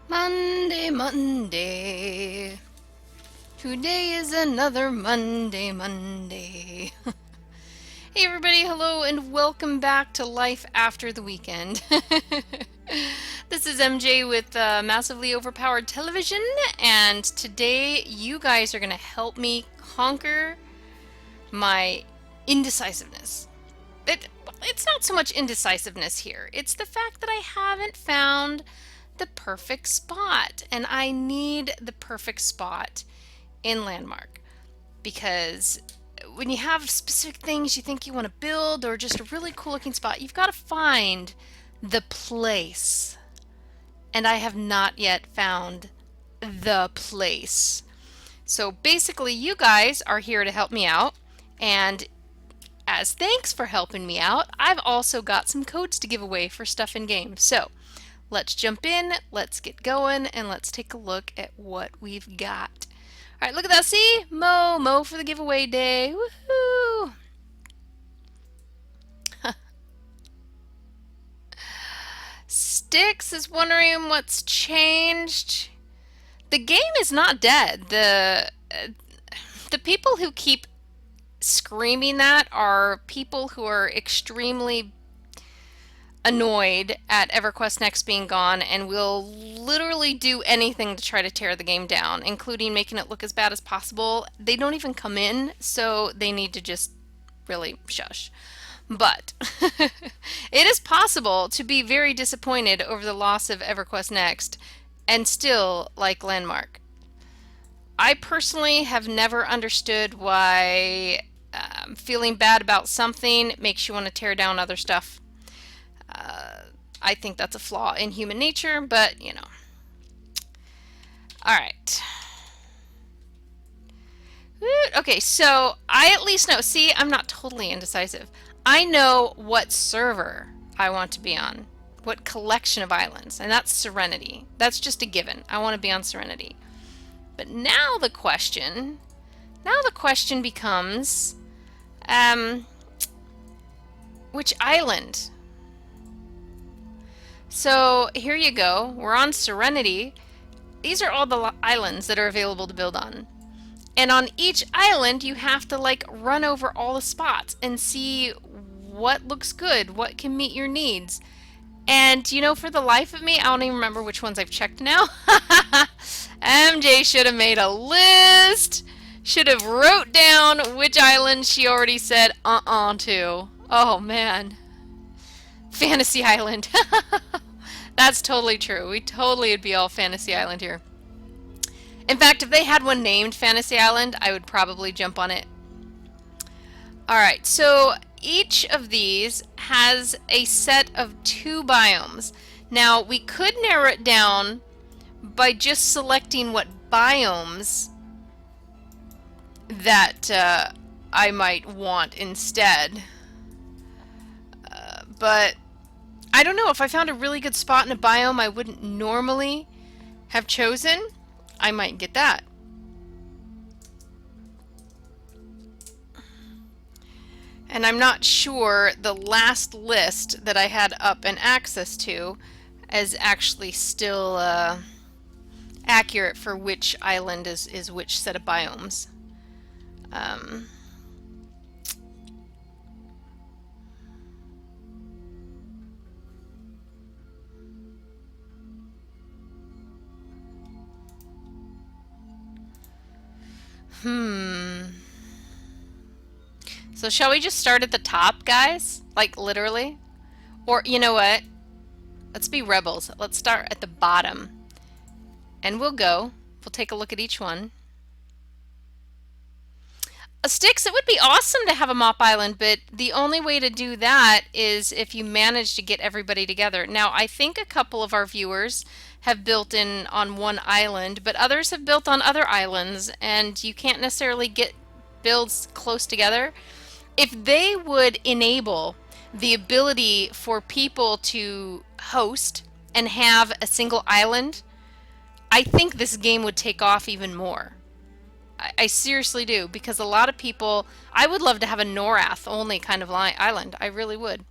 Monday, Monday. Today is another Monday, Monday. Hey everybody, hello and welcome back to Life After the Weekend. This is MJ with Massively Overpowered Television, and today you guys are going to help me conquer my indecisiveness. It's not so much indecisiveness here, it's the fact that I haven't found the perfect spot, and I need the perfect spot in Landmark because when you have specific things you think you want to build or just a really cool looking spot, you've got to find the place. And I have not yet found the place. So basically, you guys are here to help me out, and as thanks for helping me out, I've also got some codes to give away for stuff in game. So let's jump in, let's get going, and let's take a look at what we've got. All right, look at that. See? Mo for the giveaway day. Woohoo! Styx is wondering what's changed. The game is not dead. The people who keep screaming that are people who are extremely annoyed at EverQuest Next being gone and will literally do anything to try to tear the game down, including making it look as bad as possible. They don't even come in, so they need to just really shush. But it is possible to be very disappointed over the loss of EverQuest Next and still like Landmark. I personally have never understood why feeling bad about something makes you want to tear down other stuff. I think that's a flaw in human nature, but you know. All right. Okay, so I at least know. See, I'm not totally indecisive. I know what server I want to be on, what collection of islands, and that's Serenity. That's just a given. I want to be on Serenity. But now the question becomes, which island? So here you go. We're on Serenity. These are all the islands that are available to build on. And on each island, you have to like run over all the spots and see what looks good, what can meet your needs. And you know, for the life of me, I don't even remember which ones I've checked now. MJ should have made a list. Should have wrote down which island she already said to. Oh man. Fantasy Island. That's totally true. We totally would be all Fantasy Island here. In fact, if they had one named Fantasy Island, I would probably jump on it. Alright, so each of these has a set of 2 biomes. Now, we could narrow it down by just selecting what biomes that I might want instead. But I don't know, if I found a really good spot in a biome I wouldn't normally have chosen, I might get that. And I'm not sure the last list that I had up and access to is actually still accurate for which island is which set of biomes. So shall we just start at the top, guys? Like literally? Or you know what? Let's be rebels. Let's start at the bottom. And we'll take a look at each one. Styx, it would be awesome to have a mop island, but the only way to do that is if you manage to get everybody together. Now, I think a couple of our viewers have built in on one island, but others have built on other islands, and you can't necessarily get builds close together. If they would enable the ability for people to host and have a single island, I think this game would take off even more. I seriously do, because a lot of people, I would love to have a Norath only kind of island. I really would.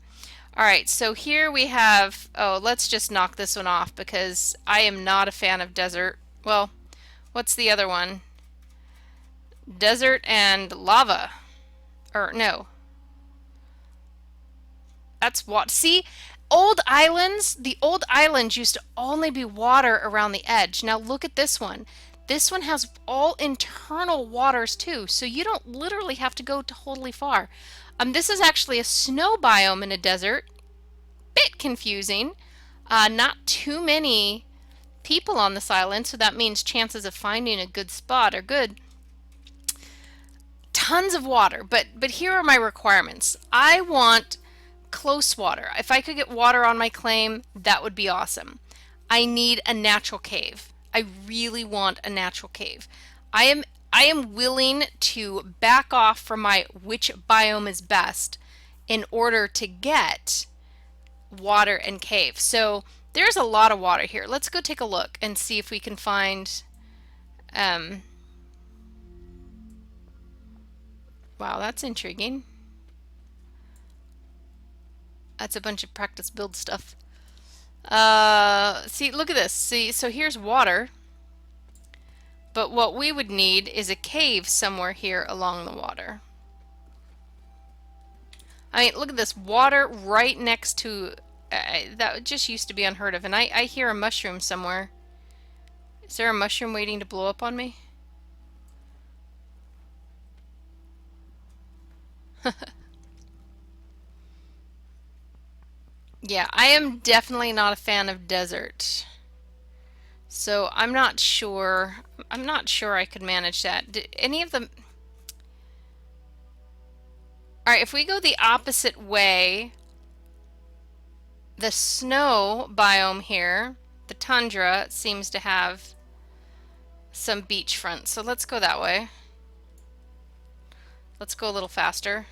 All right, so here we have, oh, let's just knock this one off because I am not a fan of desert. Well, what's the other one? Desert and lava. Or no, that's what. See, the old islands used to only be water around the edge. Now look at this one. This one has all internal waters too, so you don't literally have to go totally far. This is actually a snow biome in a desert. Bit confusing. Not too many people on this island, so that means chances of finding a good spot are good. Tons of water, but here are my requirements. I want close water. If I could get water on my claim, that would be awesome. I need a natural cave. I really want a natural cave. I am willing to back off from my which biome is best in order to get water and cave. So there's a lot of water here. Let's go take a look and see if we can find wow, that's intriguing. That's a bunch of practice build stuff. See, look at this. See, so here's water. But what we would need is a cave somewhere here along the water. I mean, look at this. Water right next to... that just used to be unheard of. And I hear a mushroom somewhere. Is there a mushroom waiting to blow up on me? Yeah, I am definitely not a fan of desert. So I'm not sure. I'm not sure I could manage that. Did any of them... All right, if we go the opposite way, the snow biome here, the tundra, seems to have some beachfront. So let's go that way. Let's go a little faster.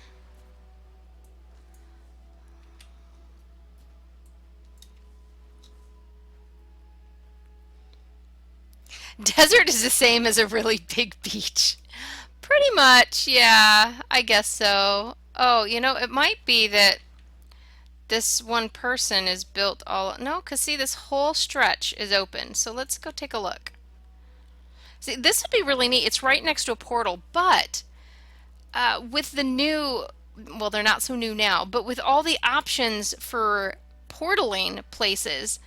Desert is the same as a really big beach. Pretty much, yeah, I guess so. Oh, you know, it might be that this one person is built all... No, because see, this whole stretch is open. So let's go take a look. See, this would be really neat. It's right next to a portal, but with the new... Well, they're not so new now, but with all the options for portaling places,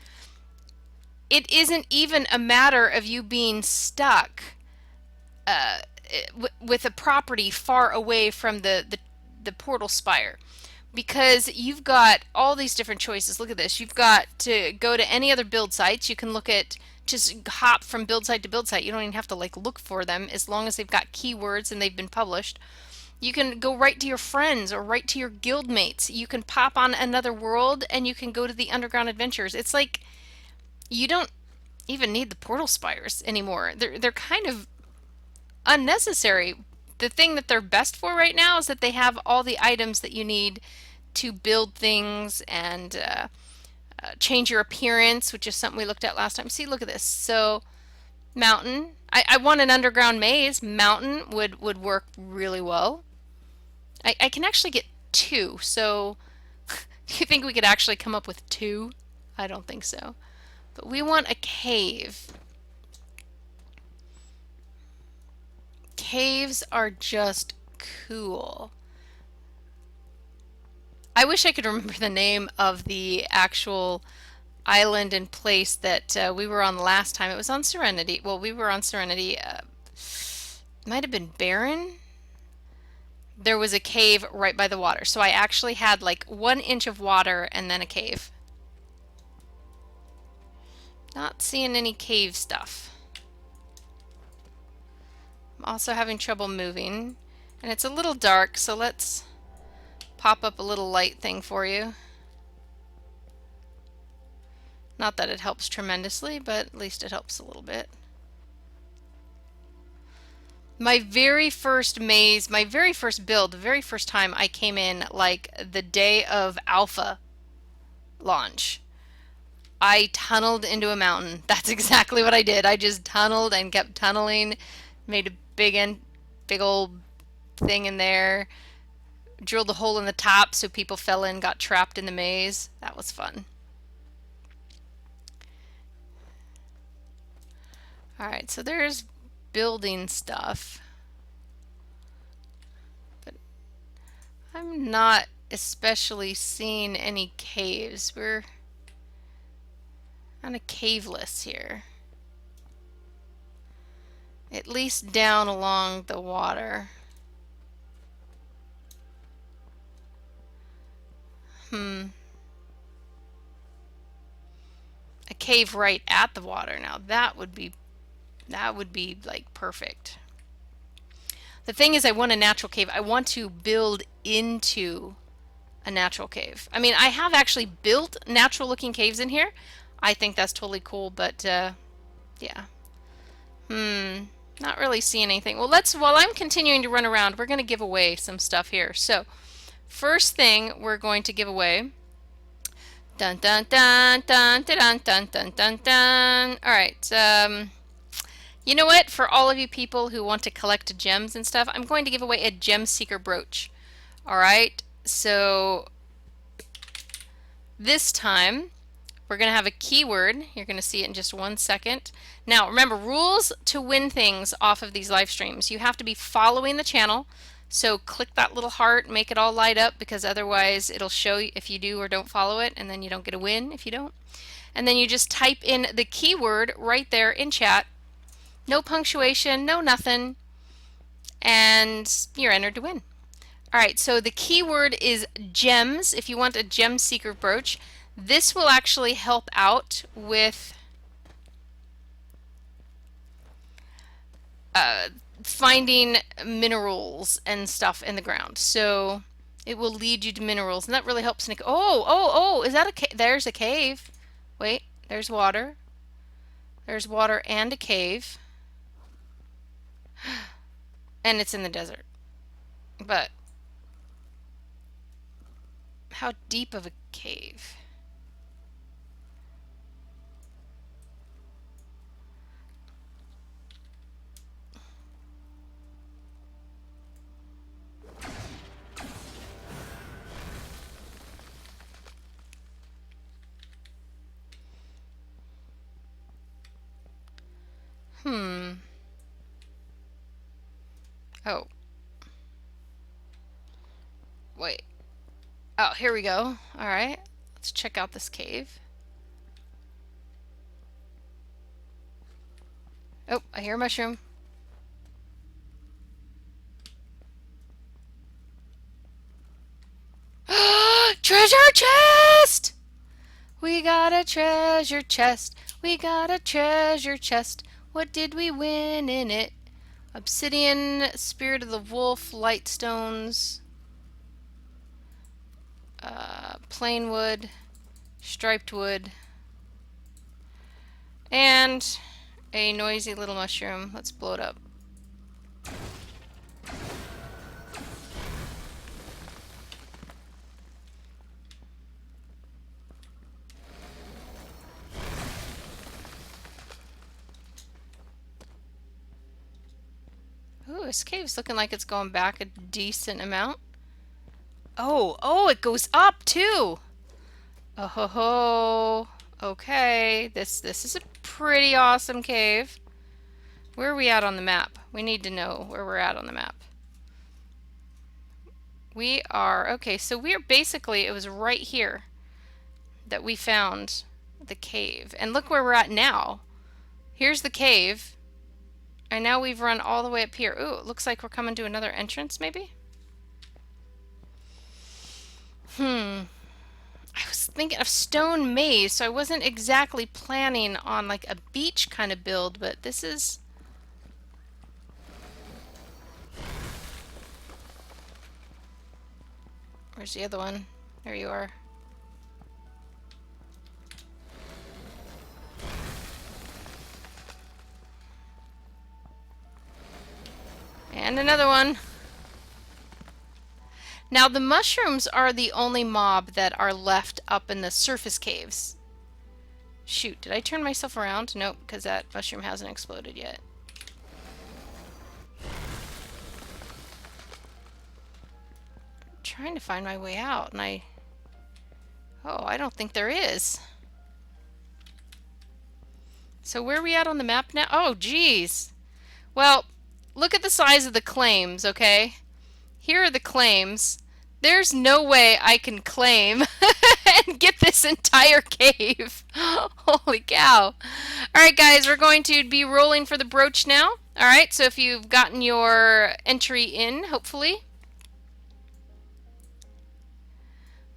it isn't even a matter of you being stuck with a property far away from the portal spire, because you've got all these different choices. Look at this. You've got to go to any other build sites. You can look at, just hop from build site to build site. You don't even have to like look for them as long as they've got keywords and they've been published. You can go right to your friends or right to your guild mates. You can pop on another world and you can go to the underground adventures. It's like you don't even need the portal spires anymore. They're kind of unnecessary. The thing that they're best for right now is that they have all the items that you need to build things and change your appearance, which is something we looked at last time. See, look at this. So, mountain. I want an underground maze. Mountain would work really well. I can actually get two, so do you think we could actually come up with two? I don't think so. But we want a cave. Caves are just cool. I wish I could remember the name of the actual island and place that we were on last time. It was on Serenity. Well, we were on Serenity. Might have been Barren. There was a cave right by the water. So I actually had like 1 inch of water and then a cave. Not seeing any cave stuff. I'm also having trouble moving. And it's a little dark, so let's pop up a little light thing for you. Not that it helps tremendously, but at least it helps a little bit. My very first maze, my very first build, the very first time I came in, like the day of alpha launch, I tunneled into a mountain. That's exactly what I did. I just tunneled and kept tunneling, made a big old thing in there, drilled a hole in the top so people fell in, got trapped in the maze. That was fun. Alright, so there's building stuff. But I'm not especially seeing any caves. We're on a cave list here. At least down along the water. A cave right at the water. Now that would be like perfect. The thing is, I want a natural cave. I want to build into a natural cave. I mean, I have actually built natural looking caves in here. I think that's totally cool, but yeah. Not really seeing anything. Well, while I'm continuing to run around, we're going to give away some stuff here. So, first thing we're going to give away. Dun dun dun dun dun dun dun dun dun. All right. You know what? For all of you people who want to collect gems and stuff, I'm going to give away a gem seeker brooch. All right. So this time we're going to have a keyword. You're going to see it in just 1 second. Now, remember, rules to win things off of these live streams. You have to be following the channel. So click that little heart, make it all light up, because otherwise it'll show you if you do or don't follow it, and then you don't get a win if you don't. And then you just type in the keyword right there in chat. No punctuation, no nothing, and you're entered to win. Alright, so the keyword is gems. If you want a gem seeker brooch, this will actually help out with finding minerals and stuff in the ground. So it will lead you to minerals, and that really helps. Oh, is that a cave? There's a cave. Wait, there's water. There's water and a cave. And it's in the desert. But how deep of a cave? Oh. Wait. Oh, here we go. Alright. Let's check out this cave. Oh, I hear a mushroom. Treasure chest! We got a treasure chest. We got a treasure chest. What did we win in it? Obsidian, spirit of the wolf, light stones, plain wood, striped wood, and a noisy little mushroom. Let's blow it up. Ooh, this cave's looking like it's going back a decent amount. Oh, it goes up too. Oh ho ho. Okay, this is a pretty awesome cave. Where are we at on the map? We need to know where we're at on the map. We are, okay, so we're basically, it was right here that we found the cave. And look where we're at now. Here's the cave. And now we've run all the way up here. Ooh, it looks like we're coming to another entrance, maybe? I was thinking of stone maze, so I wasn't exactly planning on like a beach kind of build, but this is... Where's the other one? There you are. And another one. Now the mushrooms are the only mob that are left up in the surface caves. Shoot, did I turn myself around? Nope, because that mushroom hasn't exploded yet. trying to find my way out, and I don't think there is. So where are we at on the map now? Oh, geez. Well, look at the size of the claims, okay? Here are the claims. There's no way I can claim and get this entire cave. Holy cow. Alright guys, we're going to be rolling for the brooch now. Alright, so if you've gotten your entry in, hopefully.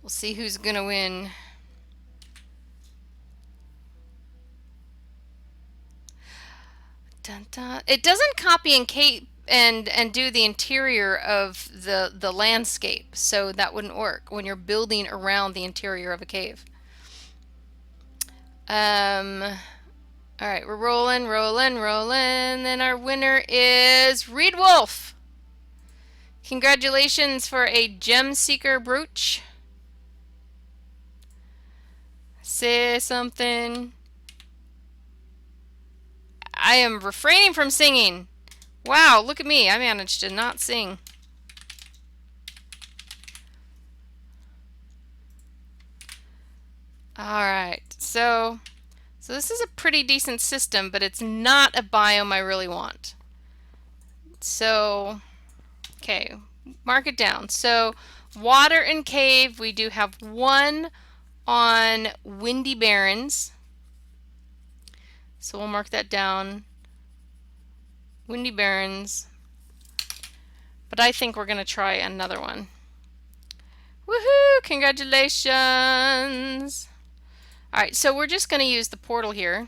We'll see who's going to win. Dun, dun. It doesn't copy and do the interior of the landscape, so that wouldn't work when you're building around the interior of a cave. All right, we're rolling, rolling, rolling, and our winner is Reed Wolf. Congratulations for a Gem Seeker brooch. Say something. I am refraining from singing. Wow, look at me. I managed to not sing. Alright, so this is a pretty decent system, but it's not a biome I really want. So, okay, mark it down. So, water and cave, we do have one on Windy Barrens. So we'll mark that down. Windy Barrens. But I think we're going to try another one. Woohoo! Congratulations! Alright, so we're just going to use the portal here.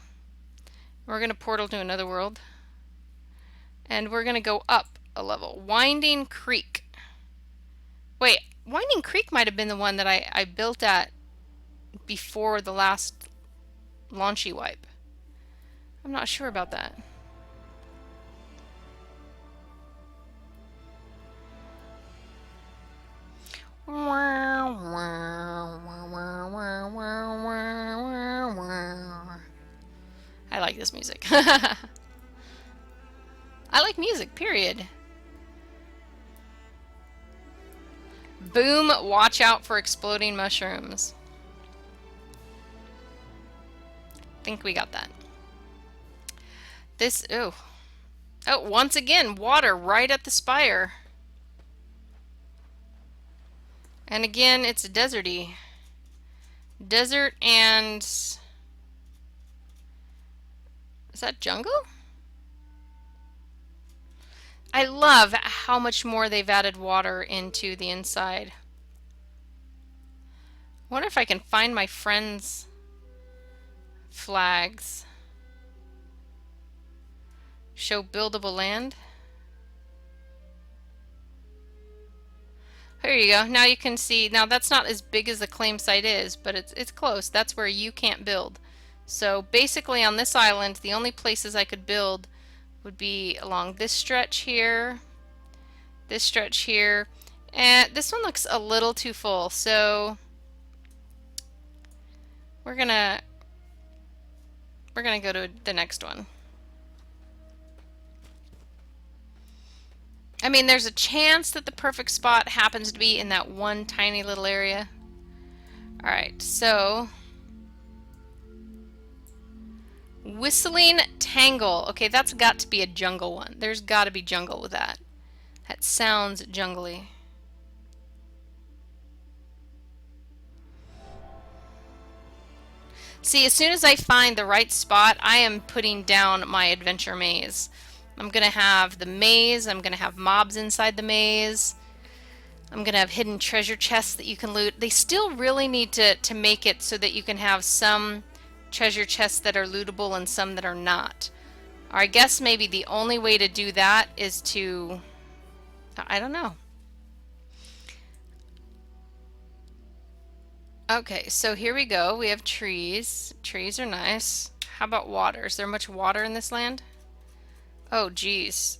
We're going to portal to another world. And we're going to go up a level. Winding Creek. Wait, Winding Creek might have been the one that I built at before the last launchy wipe. I'm not sure about that. I like this music. I like music, period. Boom, watch out for exploding mushrooms. Think we got that. This, oh, once again, water right at the spire. And again, it's deserty. Desert and, is that jungle? I love how much more they've added water into the inside. I wonder if I can find my friends' flags. Show buildable land. There you go. Now you can see. Now that's not as big as the claim site is, but it's close. That's where you can't build. So basically on this island, the only places I could build would be along this stretch here, this stretch here, and this one looks a little too full. So we're gonna go to the next one. I mean, there's a chance that the perfect spot happens to be in that one tiny little area. Alright, so Whistling Tangle. Okay, that's got to be a jungle one. There's got to be jungle with that. That sounds jungly. See, as soon as I find the right spot, I am putting down my adventure maze. I'm going to have the maze, I'm going to have mobs inside the maze, I'm going to have hidden treasure chests that you can loot. They still really need to make it so that you can have some treasure chests that are lootable and some that are not. Or I guess maybe the only way to do that is to, I don't know. Okay, so here we go. We have trees. Trees are nice. How about water? Is there much water in this land? Oh, geez.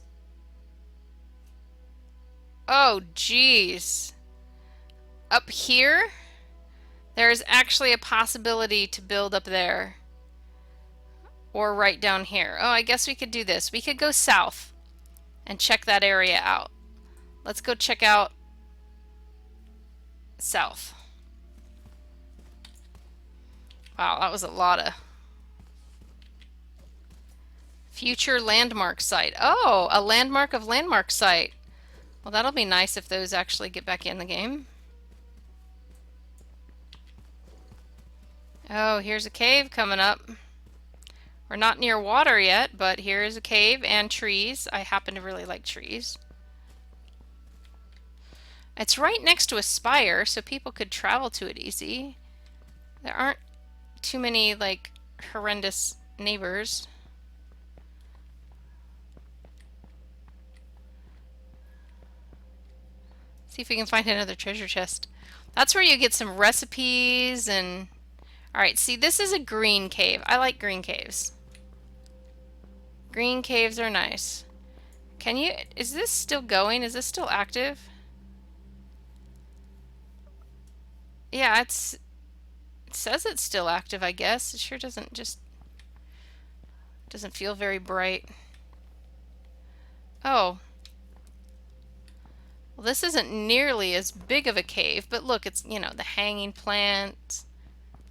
Oh, geez. Up here, there's actually a possibility to build up there. Or right down here. Oh, I guess we could do this. We could go south and check that area out. Let's go check out south. Wow, that was a lot of future landmark site. Oh, a landmark of landmark site. Well, that'll be nice if those actually get back in the game. Oh, here's a cave coming up. We're not near water yet, but here is a cave and trees. I happen to really like trees. It's right next to a spire, so people could travel to it easy. There aren't too many, like, horrendous neighbors. See if we can find another treasure chest. That's where you get some recipes and... Alright, see, this is a green cave. I like green caves. Green caves are nice. Can you... Is this still going? Is this still active? Yeah, it says it's still active, I guess. It sure doesn't feel very bright. Oh. Well, this isn't nearly as big of a cave, but look, it's, you know, the hanging plants,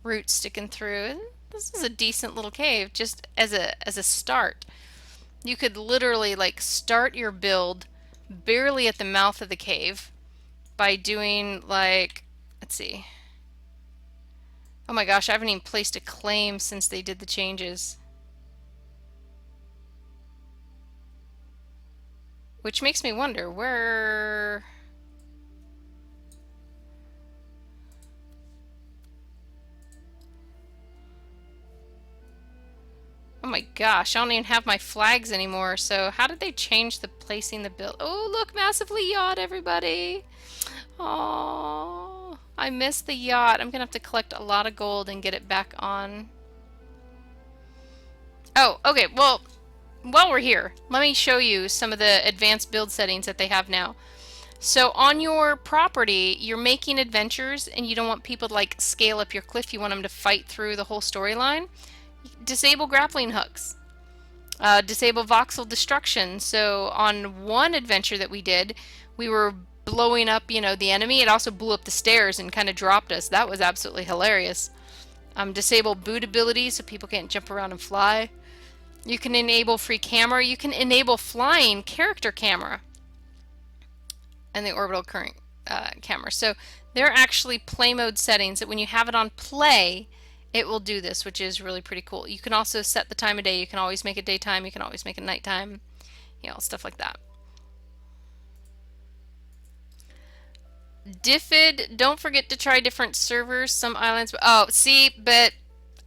roots sticking through. This is a decent little cave just as a start. You could literally like start your build barely at the mouth of the cave by doing like, let's see. Oh my gosh, I haven't even placed a claim since they did the changes. Which makes me wonder where... Oh my gosh, I don't even have my flags anymore. So how did they change the placing the build? Oh, look, massively yacht, everybody. Oh, I missed the yacht. I'm gonna have to collect a lot of gold and get it back on. Oh, okay, well, while we're here, let me show you some of the advanced build settings that they have now. So on your property, you're making adventures and you don't want people to like scale up your cliff. You want them to fight through the whole storyline. Disable grappling hooks. Disable voxel destruction. So on one adventure that we did, we were blowing up, you know, the enemy. It also blew up the stairs and kind of dropped us. That was absolutely hilarious. Disable boot ability so people can't jump around and fly. You can enable free camera. You can enable flying character camera and the orbital current camera. So they're actually play mode settings that when you have it on play, it will do this, which is really pretty cool. You can also set the time of day. You can always make it daytime. You can always make it nighttime. You know, stuff like that. Diffid, don't forget to try different servers. Some islands... Oh, see, but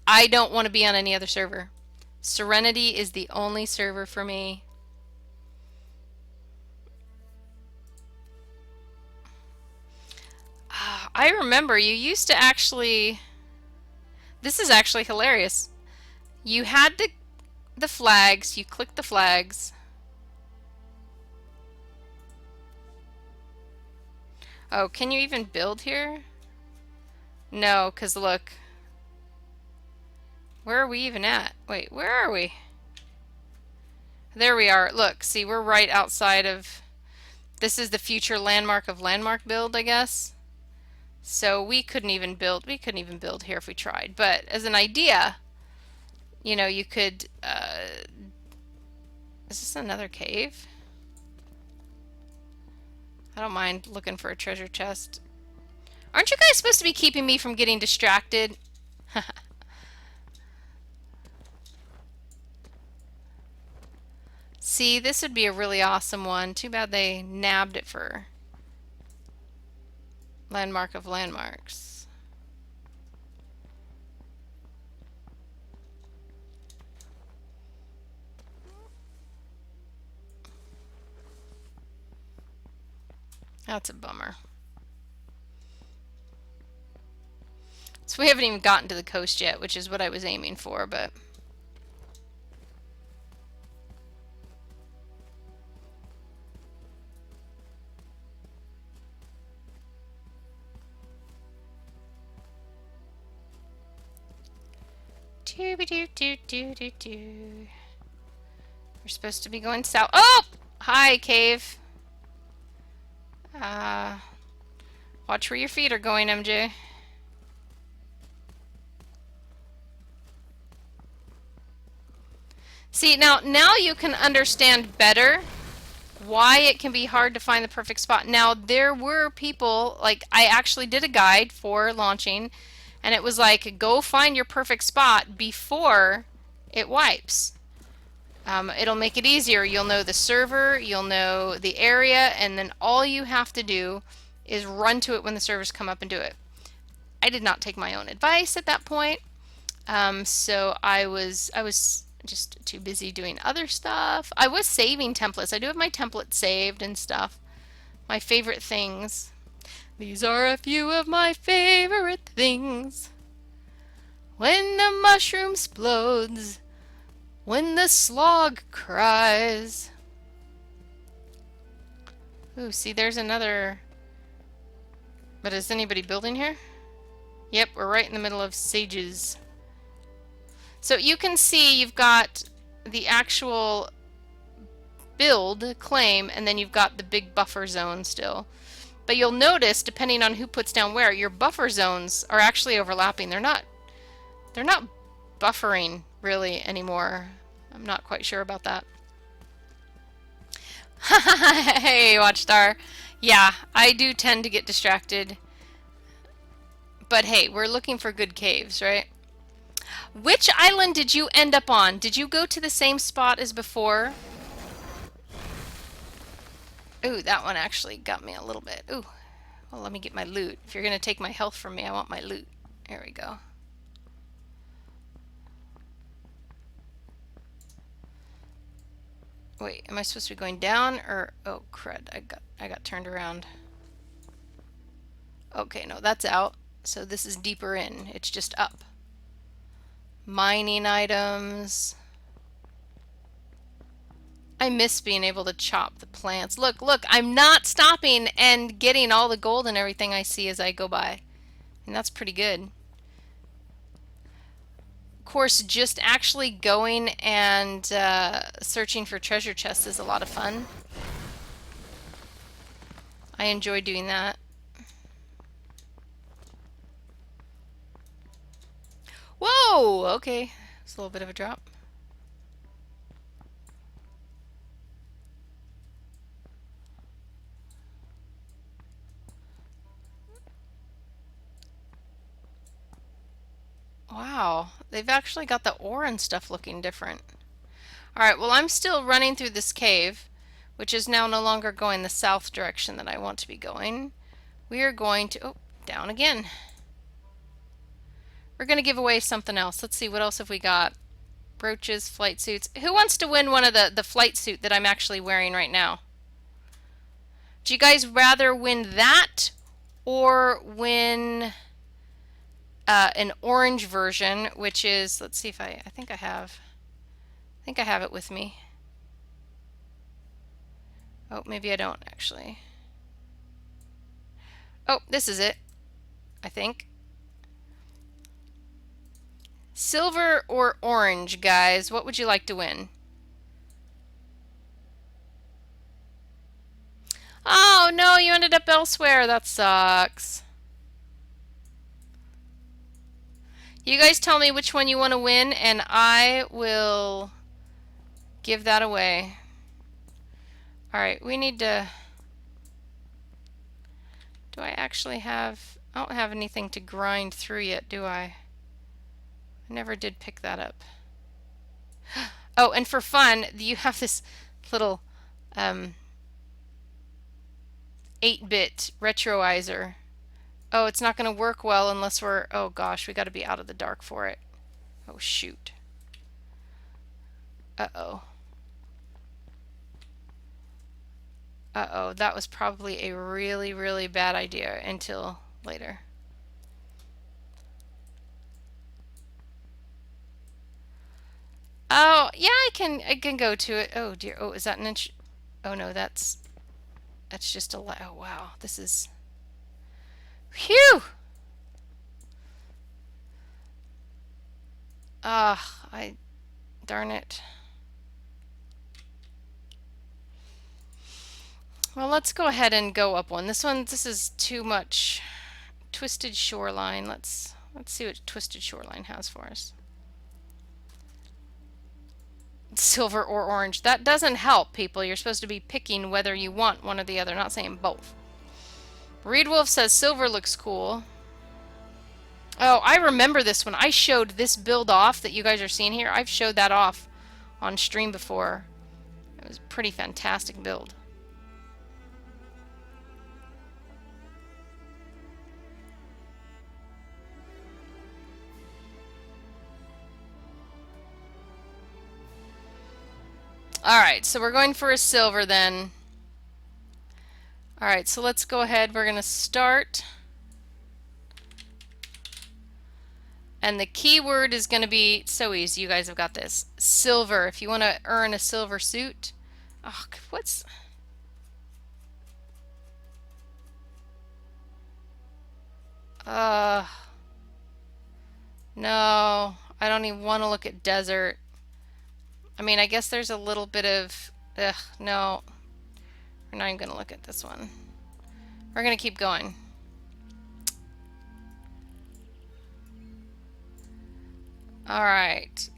I don't want to be on any other server. Serenity is the only server for me. I remember you used to actually... This is actually hilarious. You had the flags, you click the flags. Oh, can you even build here? No, because look. Where are we even at? Wait, where are we? There we are. Look, see, we're right outside of... This is the future landmark of landmark build, I guess. So we couldn't even build here if we tried. But as an idea, you know, you could... is this another cave? I don't mind looking for a treasure chest. Aren't you guys supposed to be keeping me from getting distracted? See, this would be a really awesome one. Too bad they nabbed it for landmark of landmarks. That's a bummer. So we haven't even gotten to the coast yet, which is what I was aiming for, but... We're supposed to be going south. Oh! Hi, cave. Watch where your feet are going, MJ. See, now you can understand better why it can be hard to find the perfect spot. Now, there were people, like, I actually did a guide for launching, and it was like, go find your perfect spot before it wipes. It'll make it easier. You'll know the server, you'll know the area, and then all you have to do is run to it when the servers come up and do it. I did not take my own advice at that point, so I was just too busy doing other stuff. I was saving templates. I do have my templates saved and stuff. My favorite things. These are a few of my favorite things. When the mushroom explodes, when the slog cries. Ooh, see, there's another. But is anybody building here? Yep, we're right in the middle of sages. So you can see you've got the actual build claim, and then you've got the big buffer zone still. But you'll notice, depending on who puts down where, your buffer zones are actually overlapping. They're not buffering really anymore. I'm not quite sure about that. Hey, Watchstar. Yeah, I do tend to get distracted. But hey, we're looking for good caves, right? Which island did you end up on? Did you go to the same spot as before? Ooh, that one actually got me a little bit. Ooh, well, let me get my loot. If you're going to take my health from me, I want my loot. There we go. Wait, am I supposed to be going down or... Oh, crud. I got turned around. Okay, no, that's out. So this is deeper in. It's just up. Mining items. I miss being able to chop the plants. Look, I'm not stopping and getting all the gold and everything I see as I go by. And that's pretty good. Of course, just actually going and searching for treasure chests is a lot of fun. I enjoy doing that. Whoa! Okay. It's a little bit of a drop. Wow, they've actually got the ore and stuff looking different. Alright, well, I'm still running through this cave, which is now no longer going the south direction that I want to be going. We are going to... Oh, down again. We're going to give away something else. Let's see, what else have we got? Brooches, flight suits. Who wants to win one of the flight suit that I'm actually wearing right now? Do you guys rather win that or win an orange version, which is, let's see if I think I have it with me. Oh, maybe I don't actually. Oh, this is it, I think. Silver or orange, guys? What would you like to win? Oh, no, you ended up elsewhere. That sucks. You guys tell me which one you want to win, and I will give that away. Alright, we need to... Do I actually have... I don't have anything to grind through yet, do I? I never did pick that up. Oh, and for fun, you have this little 8-bit retroizer. Oh, it's not going to work well unless we're... Oh gosh, we got to be out of the dark for it. Oh shoot. Uh-oh. Uh-oh, that was probably a really, really bad idea until later. Oh, yeah, I can go to it. Oh dear. Oh, is that an inch? Oh no, that's just a... Oh wow, this is... Phew! Ah, darn it. Well, let's go ahead and go up one. This is too much. Twisted shoreline. Let's see what twisted shoreline has for us. Silver or orange. That doesn't help, people. You're supposed to be picking whether you want one or the other, not saying both. Reed Wolf says silver looks cool. Oh, I remember this one. I showed this build off that you guys are seeing here. I've showed that off on stream before. It was a pretty fantastic build. Alright, so we're going for a silver then. Alright, so let's go ahead. We're going to start. And the keyword is going to be so easy. You guys have got this. Silver. If you want to earn a silver suit. Oh, what's... No, I don't even want to look at desert. I mean, I guess there's a little bit of... Ugh, no. We're not even going to look at this one. We're going to keep going. Alright.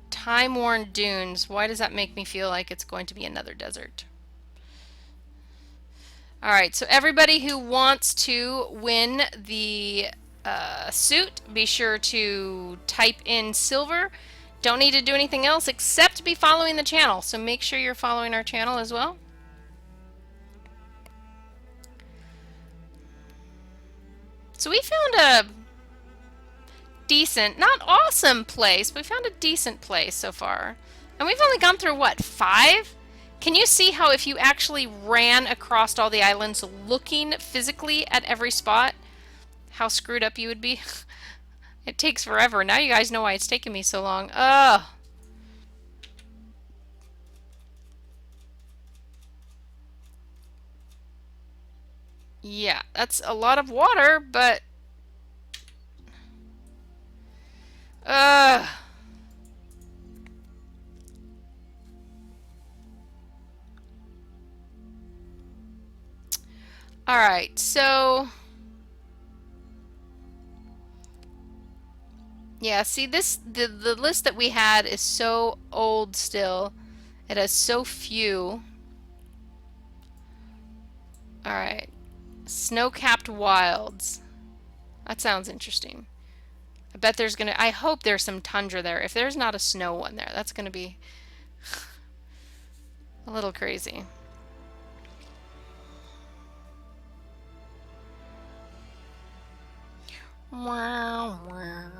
Time-worn dunes. Why does that make me feel like it's going to be another desert? Alright, so everybody who wants to win the suit, be sure to type in silver. Don't need to do anything else except be following the channel. So make sure you're following our channel as well. So we found a decent, not awesome place, but we found a decent place so far. And we've only gone through, what, 5? Can you see how if you actually ran across all the islands looking physically at every spot, how screwed up you would be? It takes forever. Now you guys know why it's taken me so long. Ugh. Yeah, that's a lot of water, but... Ugh. Alright, so... Yeah, see the list that we had is so old still. It has so few. Alright. Snow-capped wilds. That sounds interesting. I bet there's gonna... I hope there's some tundra there. If there's not a snow one there, that's gonna be a little crazy. Wow, wow,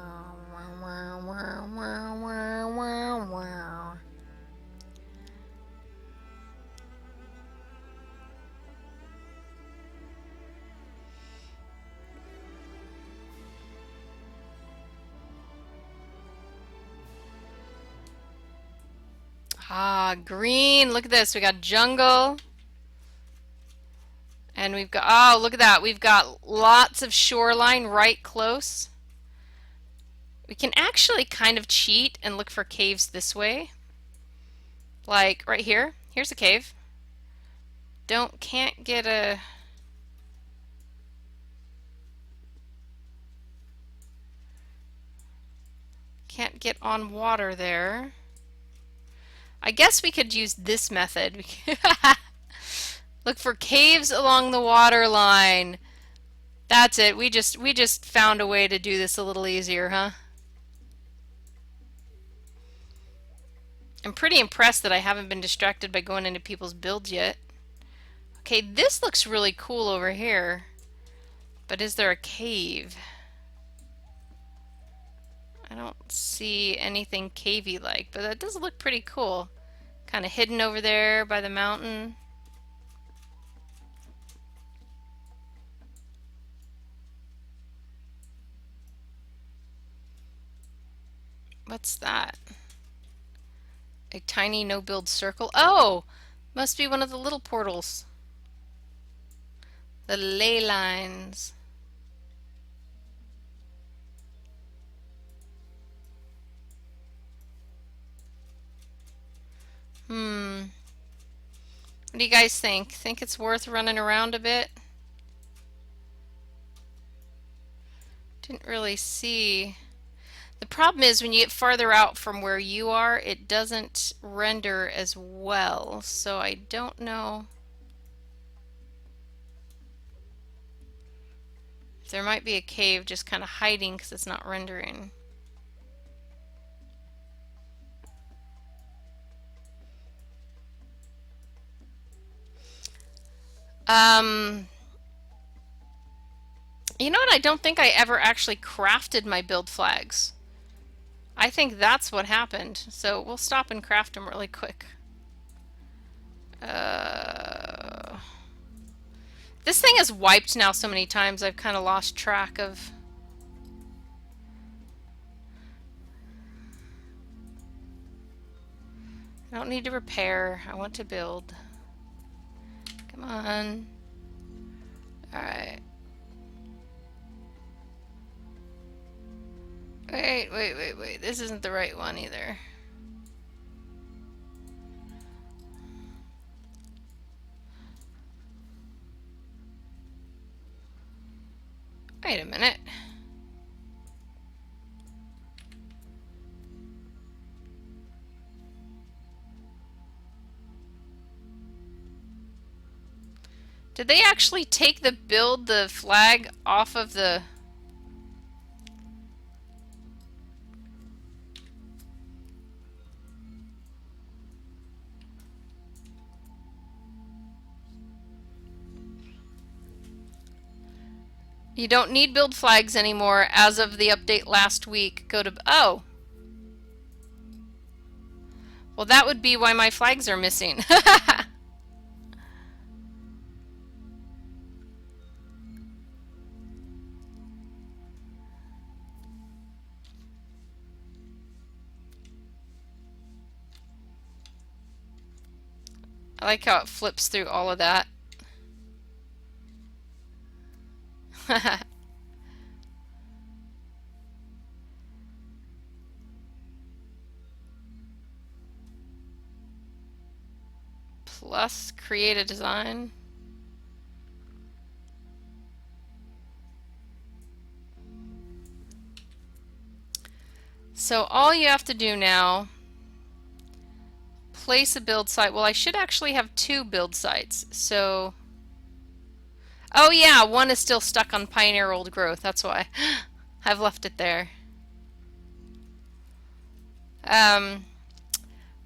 wow, wow, wow, wow, wow, wow. Ah, green. Look at this. We got jungle. And we've got, oh, look at that. We've got lots of shoreline right close. We can actually kind of cheat and look for caves this way. Like right here. Here's a cave. Can't get a... Can't get on water there. I guess we could use this method. Look for caves along the water line. That's it. We just found a way to do this a little easier, huh? I'm pretty impressed that I haven't been distracted by going into people's builds yet. Okay, this looks really cool over here. But is there a cave? I don't see anything cavey like, but that does look pretty cool. Kind of hidden over there by the mountain. What's that? A tiny no-build circle? Oh! Must be one of the little portals. The ley lines. What do you guys think? Think it's worth running around a bit? Didn't really see. The problem is when you get farther out from where you are, it doesn't render as well. So I don't know. There might be a cave just kind of hiding because it's not rendering. You know what? I don't think I ever actually crafted my build flags. I think that's what happened. So we'll stop and craft them really quick. This thing is wiped now so many times I've kind of lost track of. I don't need to repair. I want to build. Come on. Alright. Wait. This isn't the right one either. Wait a minute. Did they actually take the flag off of the... You don't need build flags anymore as of the update last week. Go to... Oh! Well, that would be why my flags are missing. I like how it flips through all of that. Plus, create a design. So all you have to do now, place a build site. Well, I should actually have 2 build sites. So, oh yeah, one is still stuck on Pioneer Old Growth. That's why I've left it there.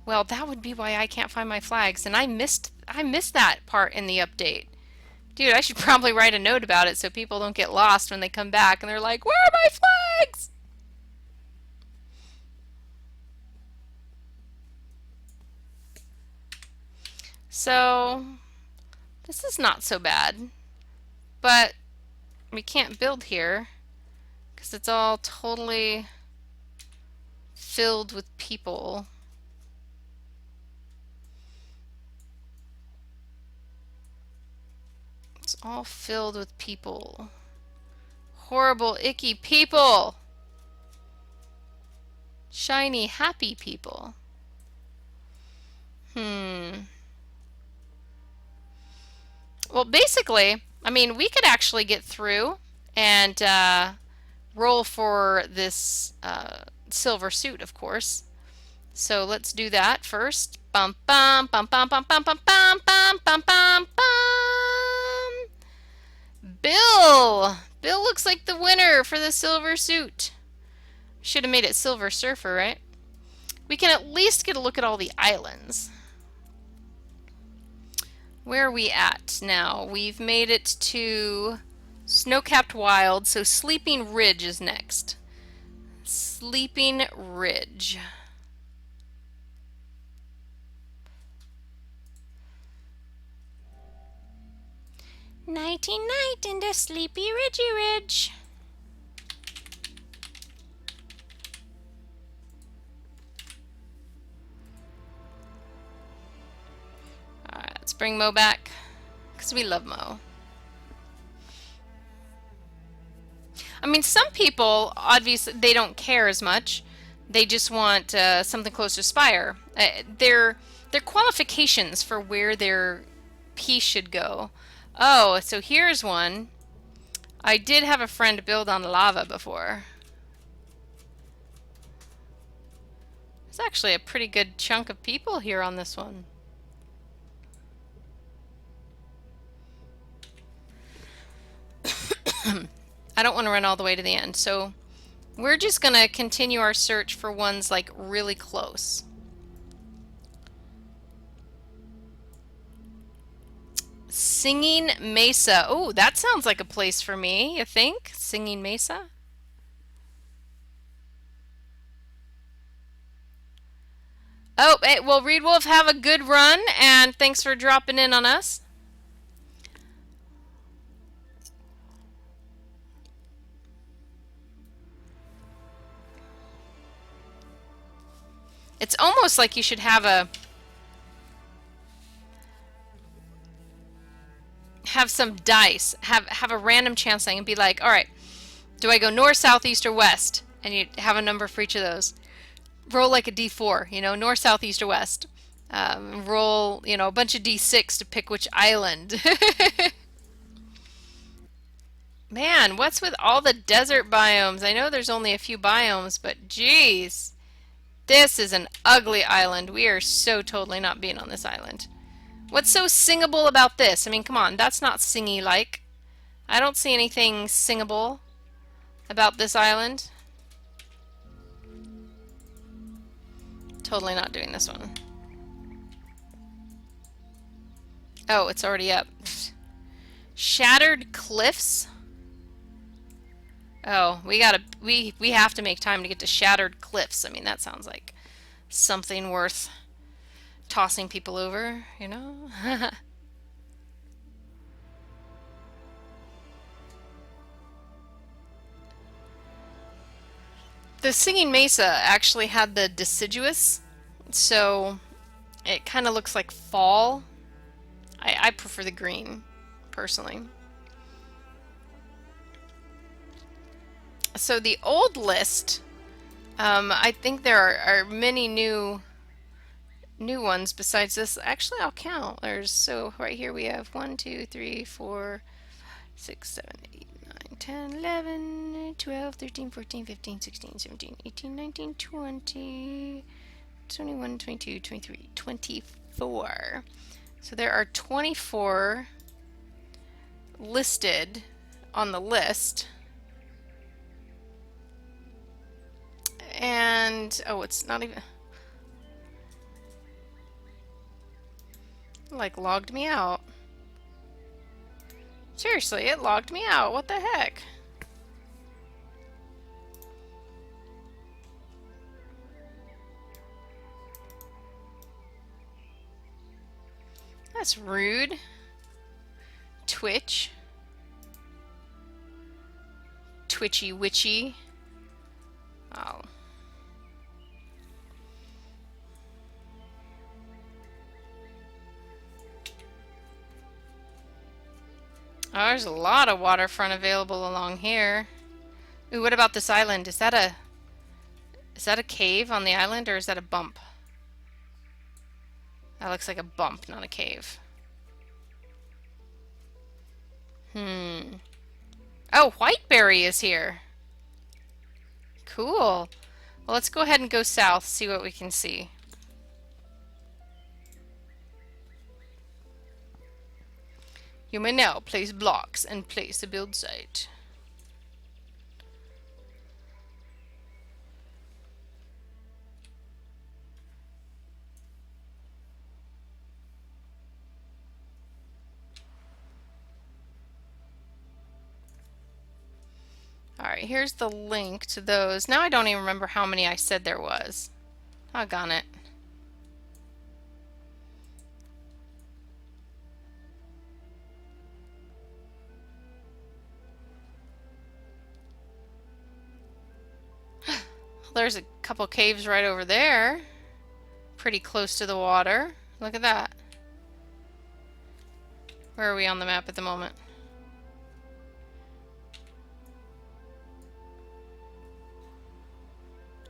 Well, that would be why I can't find my flags, and I missed that part in the update. Dude, I should probably write a note about it so people don't get lost when they come back and they're like, "Where are my flags?" So, this is not so bad, but we can't build here because it's all totally filled with people. It's all filled with people. Horrible, icky people. Shiny, happy people. Well, basically, I mean, we could actually get through and roll for this silver suit, of course. So let's do that first. Bum bum bum bum bum bum bum bum bum bum bum bum. Bill! Bill looks like the winner for the silver suit. Should have made it Silver Surfer, right? We can at least get a look at all the islands. Where are we at now? We've made it to Snow-Capped Wild, so Sleeping Ridge is next. Sleeping Ridge. Nighty night in the sleepy ridgy ridge. Alright, let's bring Mo back, because we love Mo. I mean, some people, obviously, they don't care as much. They just want something close to Spire. Their qualifications for where they're piece should go. Oh, so here's one. I did have a friend build on lava before. There's actually a pretty good chunk of people here on this one. I don't want to run all the way to the end, so we're just going to continue our search for ones like really close. Singing Mesa. Oh, that sounds like a place for me, you think? Singing Mesa? Oh, hey, well, Reed Wolf, have a good run, and thanks for dropping in on us. It's almost like you should have some dice, have a random chance thing, and be like, all right, do I go north, south, east, or west? And you have a number for each of those. Roll like a d4, north, south, east, or west. Roll, a bunch of d6 to pick which island. Man, what's with all the desert biomes? I know there's only a few biomes, but geez. This is an ugly island. We are so totally not being on this island. What's so singable about this? I mean, come on, that's not singy-like. I don't see anything singable about this island. Totally not doing this one. Oh, it's already up. Shattered Cliffs? Oh, we have to make time to get to Shattered Cliffs. I mean, that sounds like something worth tossing people over, The Singing Mesa actually had the deciduous, so it kind of looks like fall. I prefer the green, personally. So the old list, I think there are many new ones besides this. Actually, I'll count. So right here we have 1, 2, 3, 4, 6, 7, 8, 9, 10, 11, 12, 13, 14, 15, 16, 17, 18, 19, 20, 21, 22, 23, 24. So there are 24 listed on the list. And, oh, it's not even, like, logged me out. Seriously, it logged me out. What the heck? That's rude. Twitch. Twitchy witchy. Oh. Oh, there's a lot of waterfront available along here. Ooh, what about this island? Is that a cave on the island, or is that a bump? That looks like a bump, not a cave. Oh, Whiteberry is here. Cool. Well, let's go ahead and go south, see what we can see. You may now place blocks and place a build site. Alright, here's the link to those. Now I don't even remember how many I said there was. Doggone it. There's a couple caves right over there. Pretty close to the water. Look at that. Where are we on the map at the moment?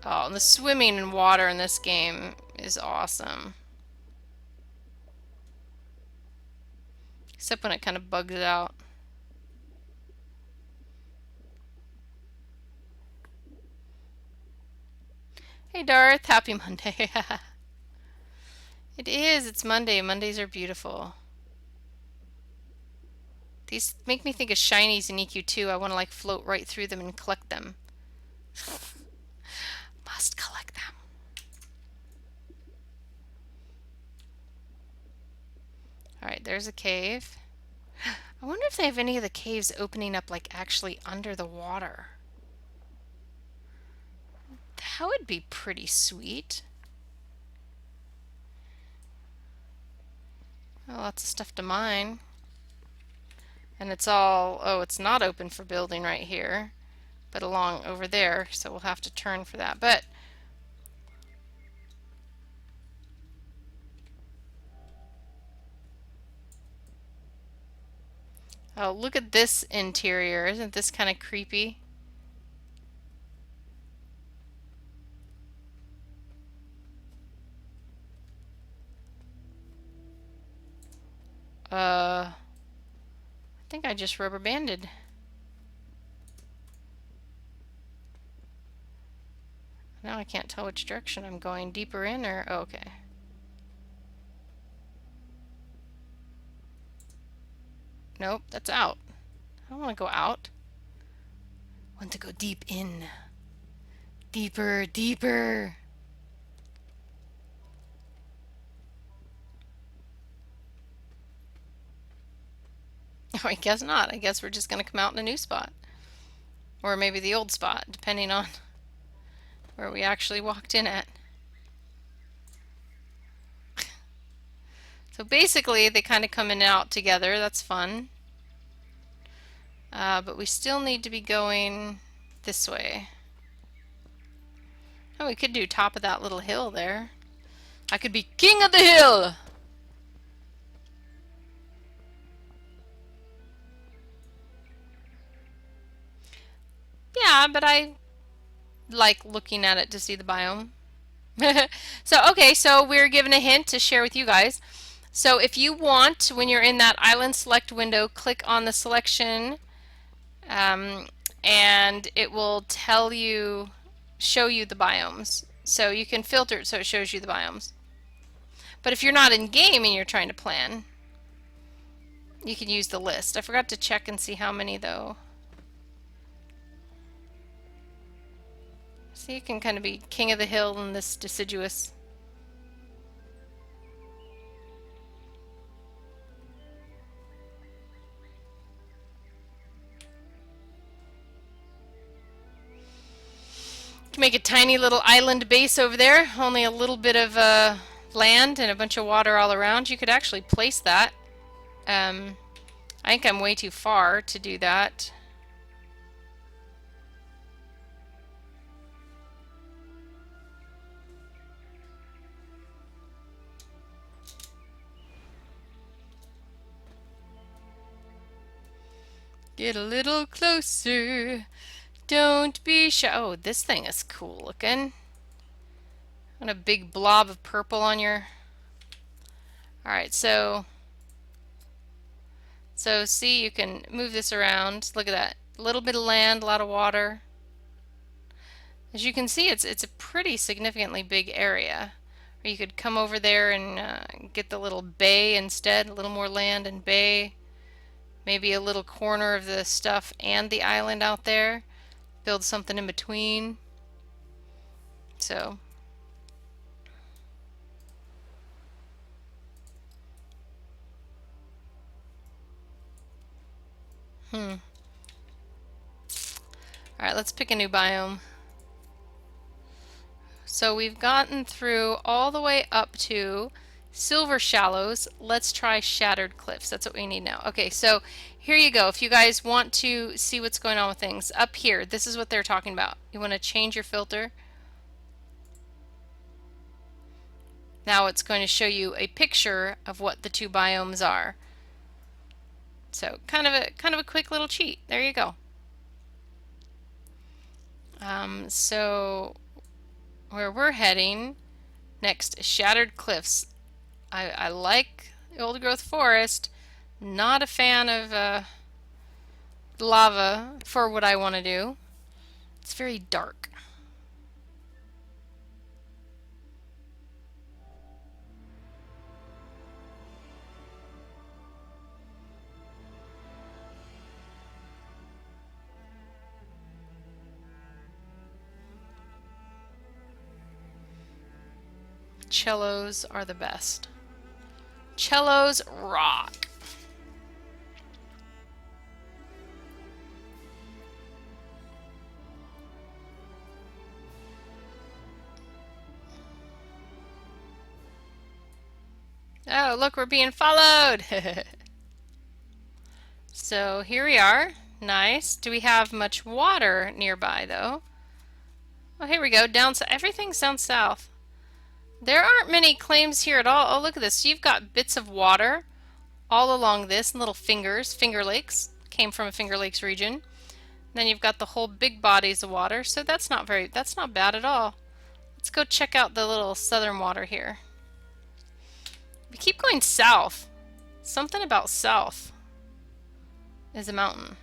Oh, the swimming in water in this game is awesome. except when it kind of bugs out. Hey Darth, happy Monday. It is, it's Monday. Mondays are beautiful. These make me think of shinies in EQ2. I want to like float right through them and collect them. Must collect them. Alright, there's a cave. I wonder if they have any of the caves opening up like actually under the water. That would be pretty sweet. Oh, lots of stuff to mine. And it's all, oh, it's not open for building right here, but along over there, so we'll have to turn for that. But oh, look at this interior. Isn't this kind of creepy? I think I just rubber banded. Now I can't tell which direction I'm going. Deeper in or, oh, okay. Nope, that's out. I don't want to go out. I want to go deep in. Deeper, deeper. Oh, I guess not. I guess we're just going to come out in a new spot. Or maybe the old spot, depending on where we actually walked in at. So basically, they kind of come in and out together. That's fun. But we still need to be going this way. Oh, we could do top of that little hill there. I could be king of the hill! Yeah, but I like looking at it to see the biome. So, okay, so we're given a hint to share with you guys. So if you want, when you're in that island select window, click on the selection and it will tell you, show you the biomes. So you can filter it so it shows you the biomes. But if you're not in game and you're trying to plan, you can use the list. I forgot to check and see how many though. So you can kind of be king of the hill in this deciduous. You can make a tiny little island base over there, only a little bit of land and a bunch of water all around. You could actually place that. I think I'm way too far to do that. Get a little closer. Don't be shy. Oh, this thing is cool looking. And a big blob of purple on your... Alright, so see, you can move this around. Look at that. A little bit of land, a lot of water. As you can see, it's a pretty significantly big area. Or you could come over there and get the little bay instead, a little more land and bay. Maybe a little corner of the stuff and the island out there. Build something in between. So alright, let's pick a new biome. So we've gotten through all the way up to Silver Shallows. Let's try Shattered Cliffs. That's what we need now. Okay, so here you go. If you guys want to see what's going on with things, up here, this is what they're talking about. You want to change your filter. Now it's going to show you a picture of what the two biomes are. So kind of a quick little cheat. There you go. So where we're heading next is Shattered Cliffs. I like the old growth forest. Not a fan of lava for what I want to do. It's very dark. Cellos are the best. Cellos rock. Oh, look, we're being followed. So here we are. Nice. Do we have much water nearby, though? Oh, here we go. Down south. Everything's down south. There aren't many claims here at all. Oh, look at this. You've got bits of water all along this, and little fingers, Finger Lakes. Came from a Finger Lakes region. Then you've got the whole big bodies of water, so that's not bad at all. Let's go check out the little southern water here. We keep going south. Something about south is a mountain.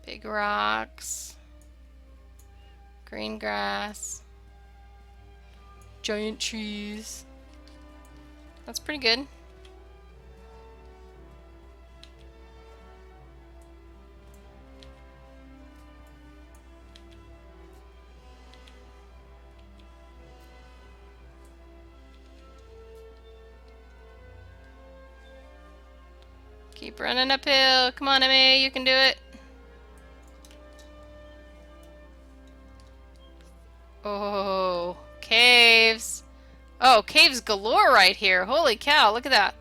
Big rocks, green grass, giant trees. That's pretty good. Keep running uphill. Come on, Emmy, you can do it. Oh, caves. Oh, caves galore right here. Holy cow, look at that.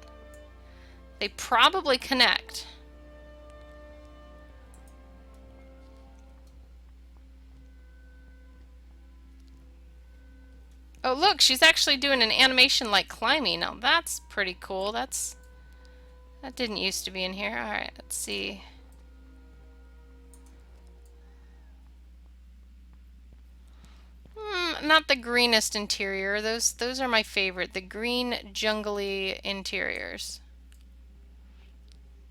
They probably connect. Oh, look, she's actually doing an animation like climbing. Now that's pretty cool. That didn't used to be in here. All right, let's see. Not the greenest interior. Those are my favorite. The green jungly interiors.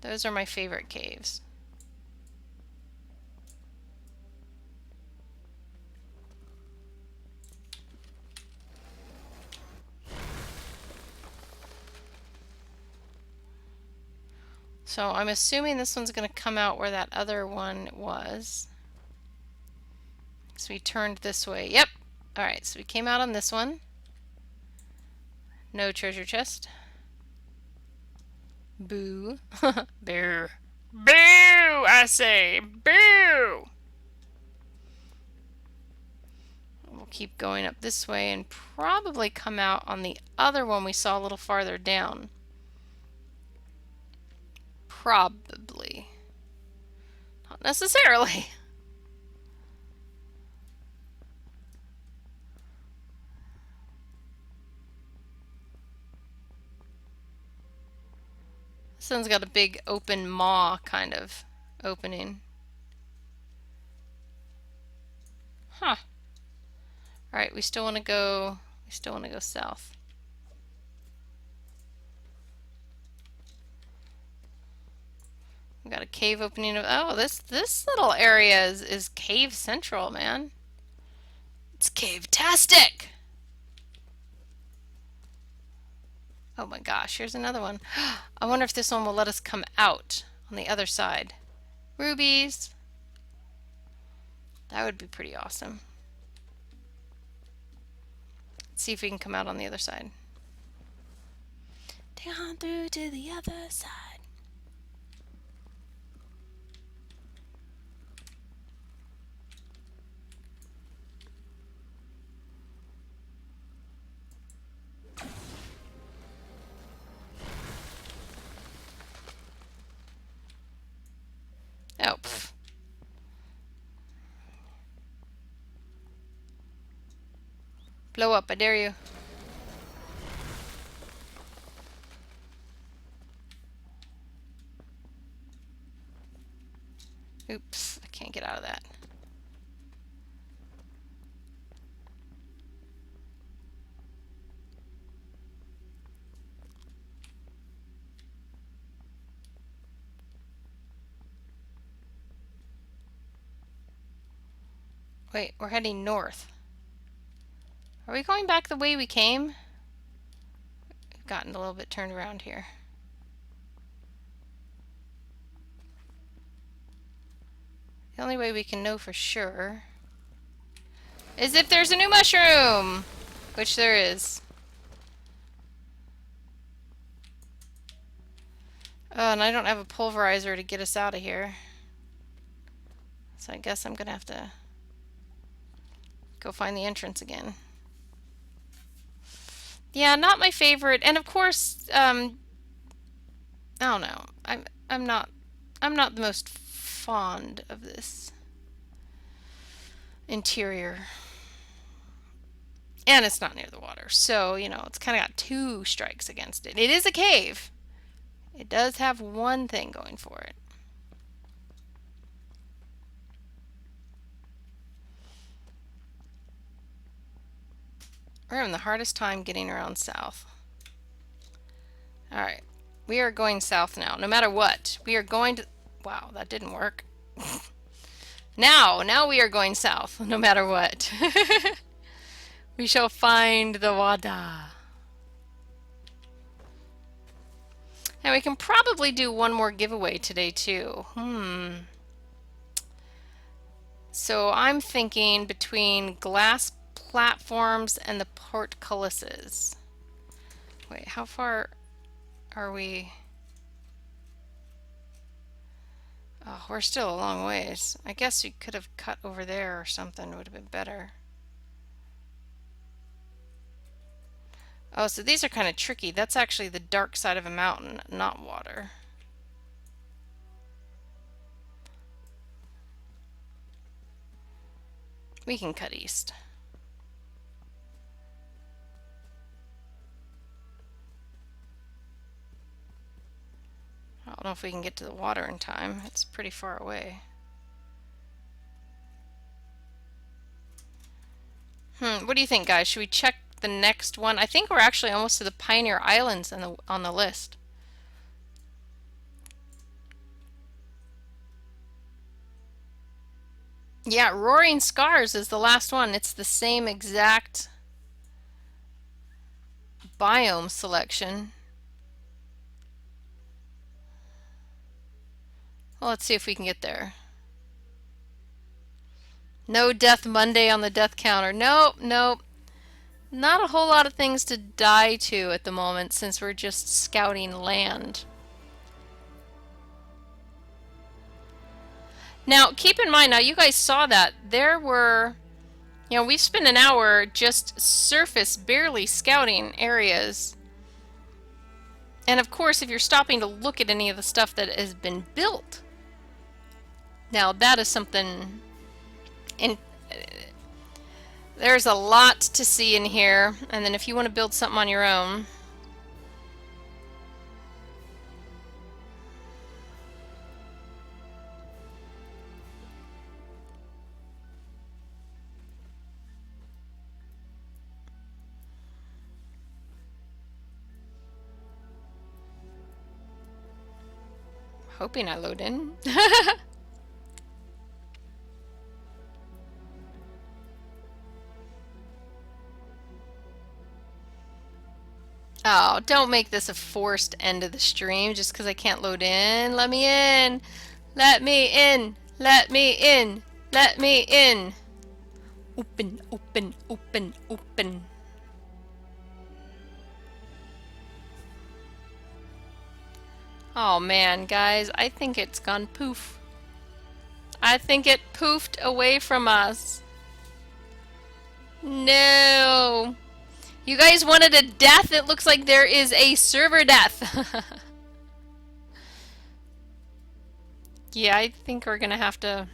Those are my favorite caves. So I'm assuming this one's going to come out where that other one was. So we turned this way. Yep. Alright, so we came out on this one. No treasure chest. Boo. Boo. Boo, I say. Boo! We'll keep going up this way and probably come out on the other one we saw a little farther down. Probably. Not necessarily. This one's got a big open maw kind of opening. Huh. Alright, we still want to go south. We got a cave opening. Oh, this little area is cave central, man. It's cave-tastic. Oh my gosh, here's another one. I wonder if this one will let us come out on the other side. Rubies. That would be pretty awesome. Let's see if we can come out on the other side. Down through to the other side. Oh, pff. Blow up, I dare you. Oops, I can't get out of that. Wait, we're heading north. Are we going back the way we came? We've gotten a little bit turned around here. The only way we can know for sure is if there's a new mushroom! Which there is. Oh, and I don't have a pulverizer to get us out of here. So I guess I'm gonna have to go find the entrance again. Yeah, not my favorite. And of course, I don't know. I'm not the most fond of this interior. And it's not near the water. So, you know, it's kind of got two strikes against it. It is a cave. It does have one thing going for it. We're having the hardest time getting around south. Alright. We are going south now. No matter what. We are going to... Wow, that didn't work. Now we are going south. No matter what. We shall find the water. And we can probably do one more giveaway today too. So I'm thinking between glass platforms and the portcullises. Wait, how far are we? Oh, we're still a long ways. I guess we could have cut over there or something. It would have been better. Oh, so these are kind of tricky. That's actually the dark side of a mountain, not water. We can cut east. I don't know if we can get to the water in time. It's pretty far away. What do you think, guys? Should we check the next one? I think we're actually almost to the Pioneer Islands on the list. Yeah, Roaring Scars is the last one. It's the same exact biome selection. Well, let's see if we can get there. No Death Monday on the death counter. Nope, nope. Not a whole lot of things to die to at the moment since we're just scouting land. Now, keep in mind, now you guys saw that there were, you know, we've spent an hour just surface barely scouting areas. And of course, if you're stopping to look at any of the stuff that has been built, now that is something, and there's a lot to see in here. And then if you want to build something on your own, hoping I load in. Oh, don't make this a forced end of the stream just because I can't load in. Let me in. Let me in. Let me in. Let me in. Open, open, open, open. Oh man, guys, I think it's gone poof. I think it poofed away from us. No. You guys wanted a death? It looks like there is a server death. Yeah, I think we're gonna have to...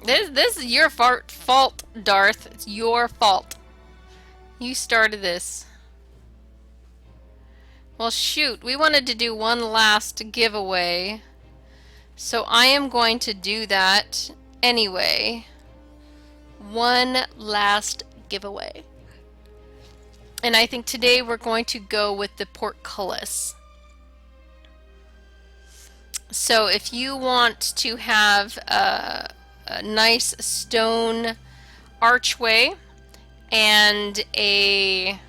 This is your fault, Darth. It's your fault. You started this. Well, shoot, we wanted to do one last giveaway, so I am going to do that anyway. One last giveaway. And I think today we're going to go with the portcullis. So if you want to have a nice stone archway and a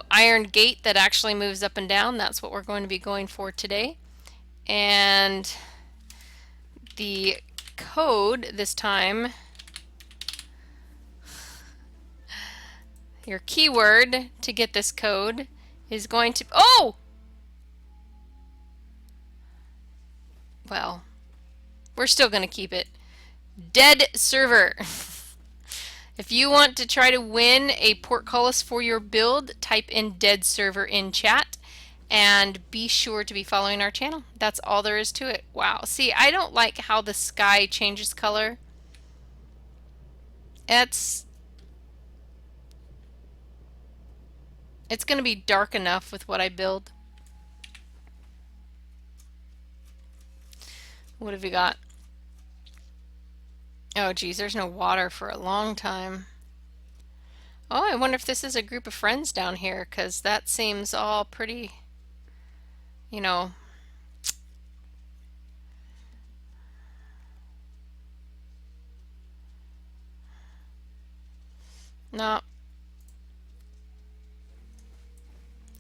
iron gate that actually moves up and down, that's what we're going to be going for today. And the code this time, your keyword to get this code is going to, oh! Well, we're still going to keep it. Dead server. If you want to try to win a portcullis for your build, type in dead server in chat and be sure to be following our channel. That's all there is to it. Wow. See, I don't like how the sky changes color. It's going to be dark enough with what I build. What have you got? Oh geez, there's no water for a long time. Oh, I wonder if this is a group of friends down here, because that seems all pretty, No.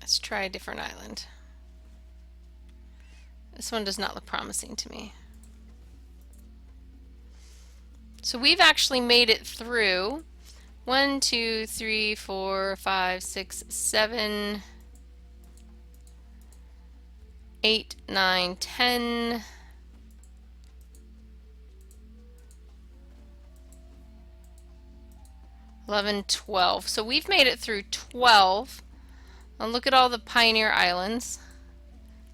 Let's try a different island. This one does not look promising to me. So we've actually made it through 1, 2, 3, 4, 5, 6, 7, 8, 9, 10, 11, 12. So we've made it through 12. And look at all the Pioneer Islands.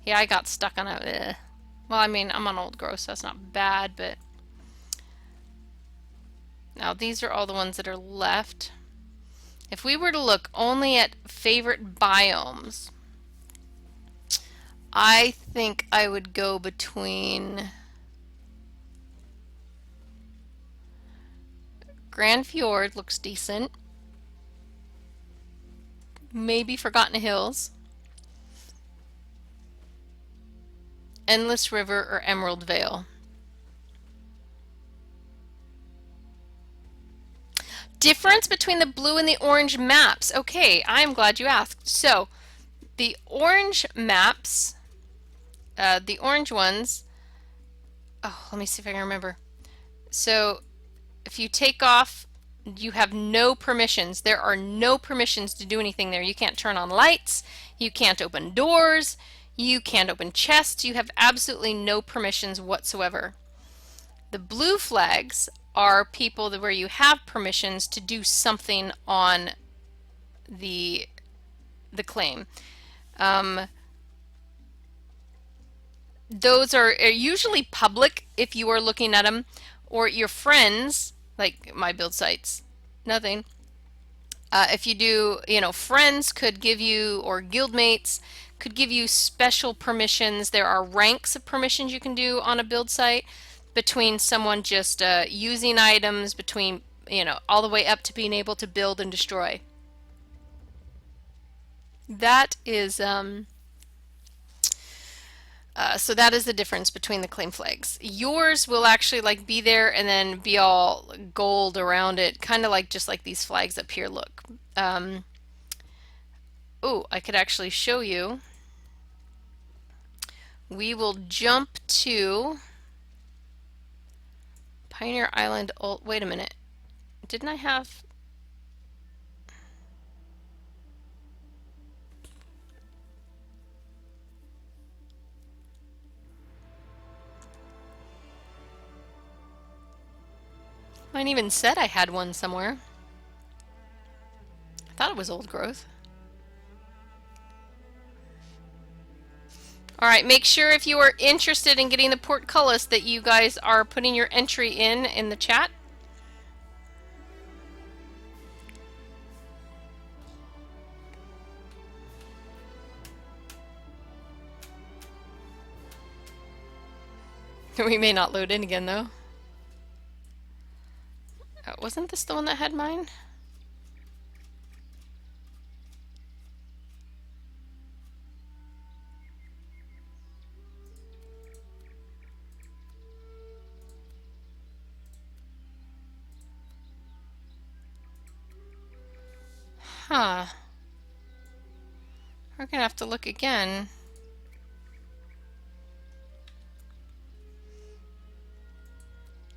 Yeah, I got stuck on a... Well, I mean, I'm on old growth, so that's not bad, but... Now, these are all the ones that are left. If we were to look only at favorite biomes, I think I would go between Grand Fjord looks decent. Maybe Forgotten Hills, Endless River, or Emerald Vale. Difference between the blue and the orange maps. Okay, I'm glad you asked. So, the orange maps, the orange ones, oh, let me see if I can remember. So, if you take off, you have no permissions. There are no permissions to do anything there. You can't turn on lights, you can't open doors, you can't open chests, you have absolutely no permissions whatsoever. The blue flags are people where you have permissions to do something on the claim. Those are usually public if you are looking at them, or your friends, like my build sites, nothing. If you do, friends could give you, or guildmates could give you special permissions. There are ranks of permissions you can do on a build site, between someone just using items, between, all the way up to being able to build and destroy. That is, so that is the difference between the claim flags. Yours will actually be there and then be all gold around it, kind of just like these flags up here look. Oh, I could actually show you. We will jump to Pioneer Island. Oh, wait a minute. Didn't I have... Mine even said I had one somewhere. I thought it was old growth. Alright, make sure if you are interested in getting the portcullis that you guys are putting your entry in the chat. We may not load in again though. Wasn't this the one that had mine? Huh. We're gonna have to look again.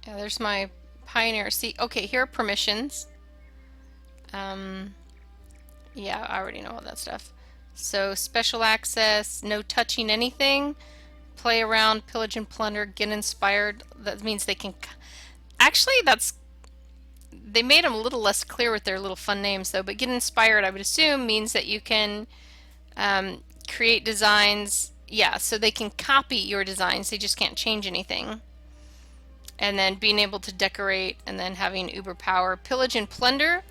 Yeah, there's my Pioneer. See, okay, here are permissions. Yeah, I already know all that stuff. So special access, no touching anything, play around, pillage and plunder, get inspired. That means they can. Actually, they made them a little less clear with their little fun names though. But get inspired, I would assume, means that you can create designs. Yeah, so they can copy your designs. They just can't change anything. And then being able to decorate, and then having uber power, pillage and plunder.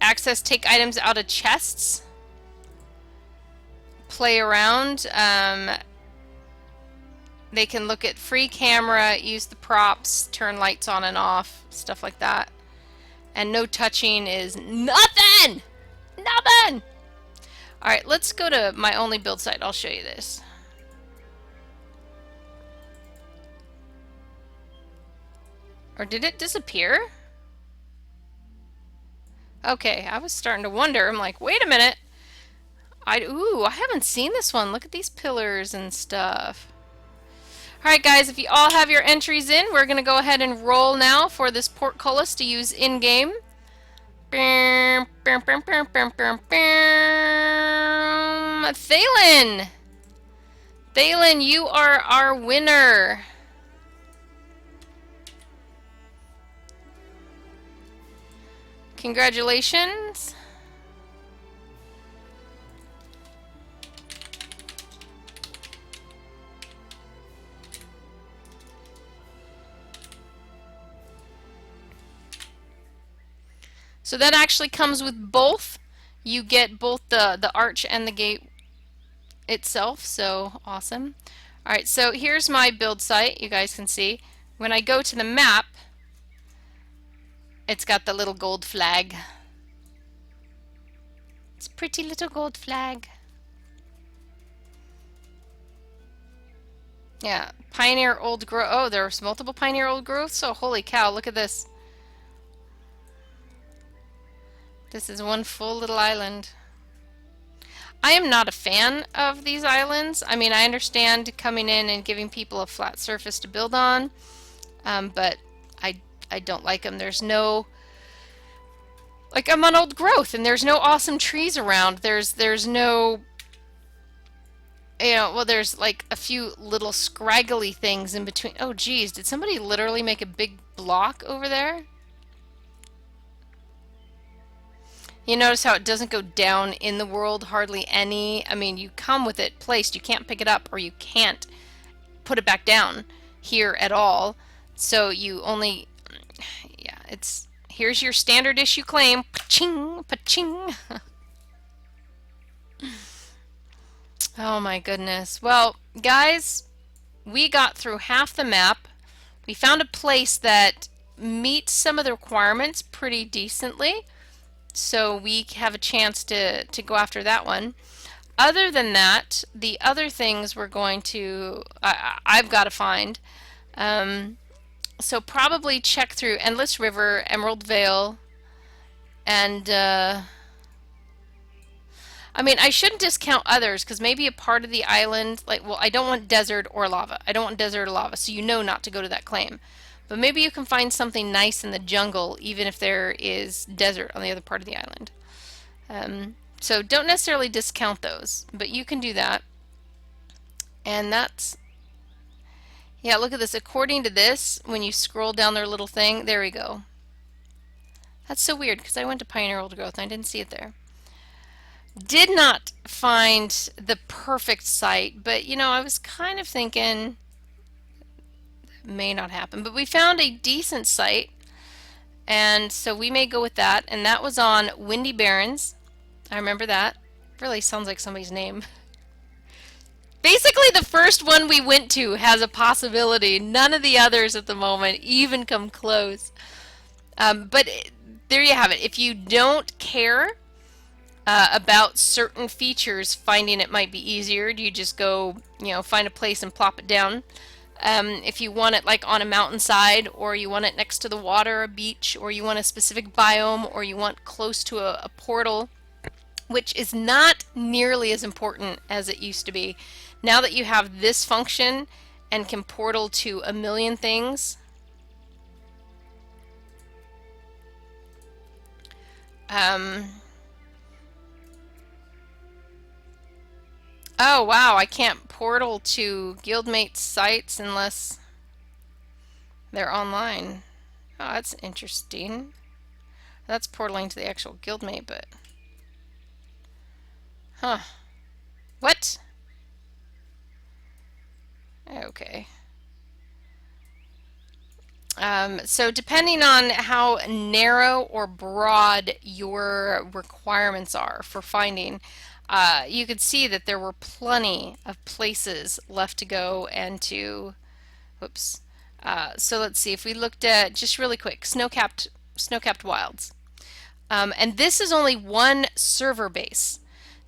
Access, take items out of chests, play around. They can look at free camera, use the props, turn lights on and off, stuff like that. And no touching is nothing! Nothing! Alright, let's go to my only build site. I'll show you this. Or did it disappear? Okay, I was starting to wonder. I'm like, wait a minute. Ooh, I haven't seen this one. Look at these pillars and stuff. Alright guys, if you all have your entries in, we're going to go ahead and roll now for this portcullis to use in-game. Thalen! Thalen, you are our winner. Congratulations. So that actually comes with both. You get both the arch and the gate itself, so awesome. Alright, so here's my build site. You guys can see. When I go to the map, it's got the little gold flag. It's a pretty little gold flag. Yeah, Pioneer Old Growth. Oh, there's multiple Pioneer Old Growths? So holy cow, look at this. This is one full little island. I am not a fan of these islands. I mean, I understand coming in and giving people a flat surface to build on, but I don't like them. There's no, like, I'm on Old Growth and there's no awesome trees around. There's no, you know, well, there's like a few little scraggly things in between. Oh geez, did somebody literally make a big block over there? You notice how it doesn't go down in the world hardly any. I mean, you come with it placed. You can't pick it up or you can't put it back down here at all. So you only, yeah, it's, here's your standard issue claim. Pa-ching, pa-ching. Oh my goodness. Well, guys, we got through half the map. We found a place that meets some of the requirements pretty decently. So we have a chance to go after that one. Other than that, the other things we're going to, I've got to find. So probably check through Endless River, Emerald Vale, and I mean, I shouldn't discount others because maybe a part of the island, like, well, I don't want desert or lava. I don't want desert or lava, so you know not to go to that claim. But maybe you can find something nice in the jungle, even if there is desert on the other part of the island. So don't necessarily discount those, but you can do that. And that's, yeah, look at this. According to this, when you scroll down their little thing, there we go. That's so weird because I went to Pioneer Old Growth and I didn't see it there. Did not find the perfect site, but you know, I was kind of thinking that may not happen. But we found a decent site, and so we may go with that. And that was on Windy Barrens. I remember that. Really sounds like somebody's name. Basically, the first one we went to has a possibility. None of the others at the moment even come close. But there you have it. If you don't care about certain features, finding it might be easier. You just go, find a place and plop it down. If you want it like on a mountainside, or you want it next to the water, a beach, or you want a specific biome, or you want close to a portal, which is not nearly as important as it used to be. Now that you have this function and can portal to a million things, oh wow, I can't portal to guildmate sites unless they're online. Oh, that's interesting. That's portaling to the actual guildmate, but huh. What? Okay. So depending on how narrow or broad your requirements are for finding, you could see that there were plenty of places left to go and to, whoops. So let's see if we looked at just really quick, snow-capped wilds. And this is only one server base.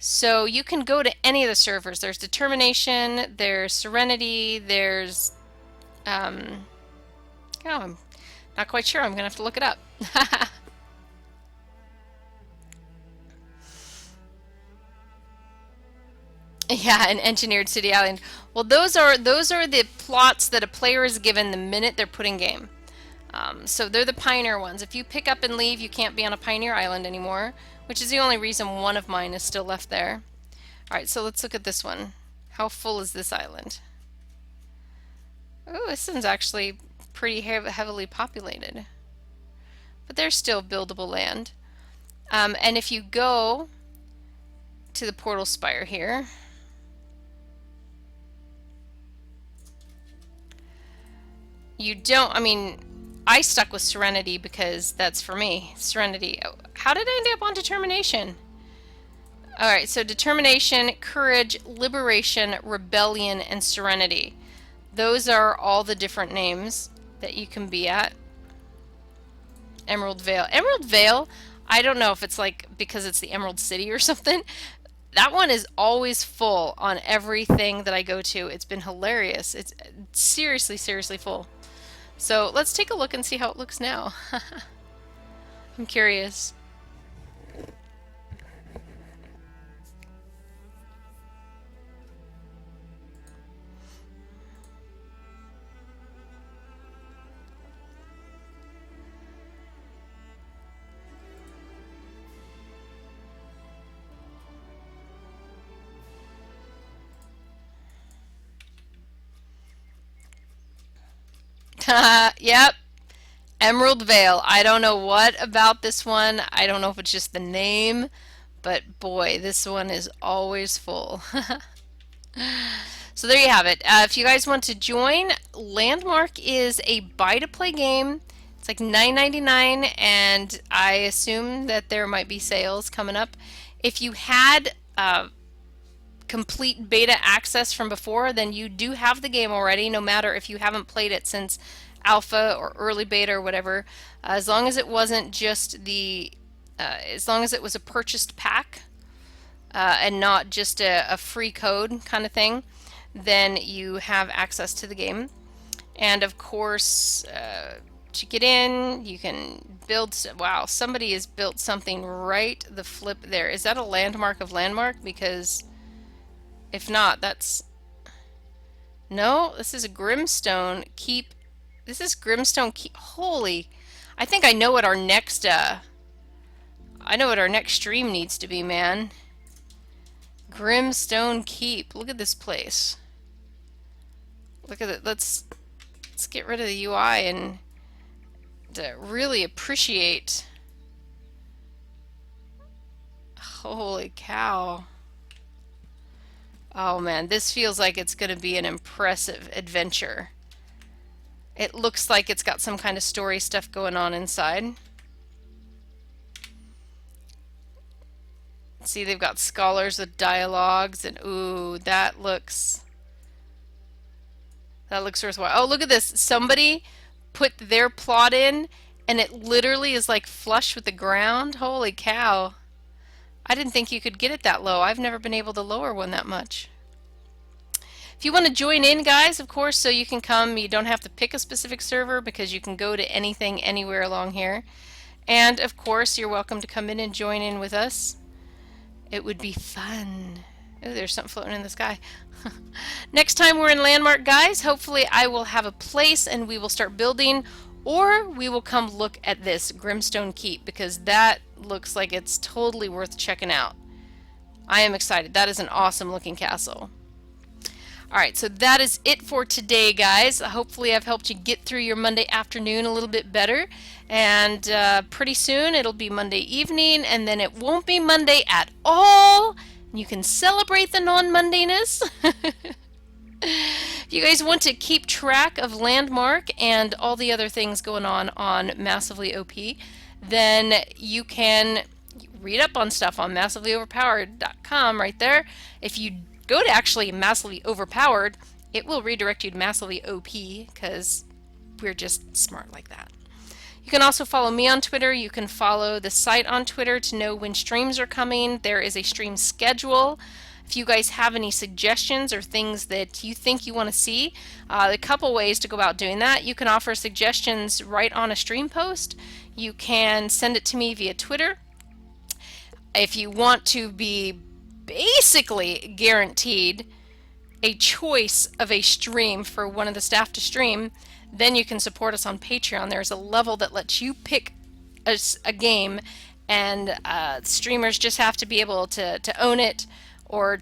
So you can go to any of the servers. There's Determination, there's Serenity, there's oh, I'm not quite sure. I'm gonna have to look it up. Yeah, an engineered city island. Well, those are the plots that a player is given the minute they're put in game. So they're the pioneer ones. If you pick up and leave, you can't be on a pioneer island anymore, which is the only reason one of mine is still left there. All right, so let's look at this one. How full is this island? Oh, this one's actually pretty heavily populated, but there's still buildable land. And if you go to the portal spire here, you don't, I mean, I stuck with Serenity because that's for me. Serenity. Oh, how did I end up on Determination? Alright, so Determination, Courage, Liberation, Rebellion, and Serenity. Those are all the different names that you can be at. Emerald Vale. Emerald Vale, I don't know if it's like because it's the Emerald City or something. That one is always full on everything that I go to. It's been hilarious. It's seriously, seriously full. So let's take a look and see how it looks now. I'm curious. Yep, Emerald Vale. I don't know what about this one. I don't know if it's just the name, but boy, this one is always full. So there you have it. If you guys want to join, Landmark is a buy-to-play game. It's like $9.99, and I assume that there might be sales coming up. If you had complete beta access from before, then you do have the game already, no matter if you haven't played it since alpha or early beta or whatever. As long as it wasn't just as long as it was a purchased pack and not just a free code kind of thing, then you have access to the game. And of course, to get in, you can build. Wow, somebody has built something right the flip there. Is that a landmark of landmark? Because if not, that's... No, this is a Grimstone Keep. This is Grimstone Keep. Holy... I think I know what our next, I know what our next stream needs to be, man. Grimstone Keep. Look at this place. Look at it. Let's get rid of the UI and to really appreciate... Holy cow. Oh man, this feels like it's going to be an impressive adventure. It looks like it's got some kind of story stuff going on inside. See, they've got scholars with dialogues, and ooh, that looks worthwhile. Oh, look at this. Somebody put their plot in, and it literally is like flush with the ground. Holy cow. I didn't think you could get it that low. I've never been able to lower one that much. If you want to join in, guys, of course, so you can come. You don't have to pick a specific server because you can go to anything, anywhere along here. And, of course, you're welcome to come in and join in with us. It would be fun. Oh, there's something floating in the sky. Next time we're in Landmark, guys, hopefully I will have a place and we will start building, or we will come look at this Grimstone Keep, because that looks like it's totally worth checking out. I am excited. That is an awesome looking castle. Alright, so that is it for today, guys. Hopefully I've helped you get through your Monday afternoon a little bit better. And pretty soon it'll be Monday evening, and then it won't be Monday at all. You can celebrate the non-Mondayness. If you guys want to keep track of Landmark and all the other things going on Massively OP, then you can read up on stuff on massively-overpowered.com right there. If you go to actually Massively Overpowered, it will redirect you to Massively OP, because we're just smart like that. You can also follow me on Twitter. You can follow the site on Twitter to know when streams are coming. There is a stream schedule. If you guys have any suggestions or things that you think you want to see, a couple ways to go about doing that. You can offer suggestions right on a stream post. You can send it to me via Twitter. If you want to be basically guaranteed a choice of a stream for one of the staff to stream, then you can support us on Patreon. There's a level that lets you pick a game, and streamers just have to be able to own it or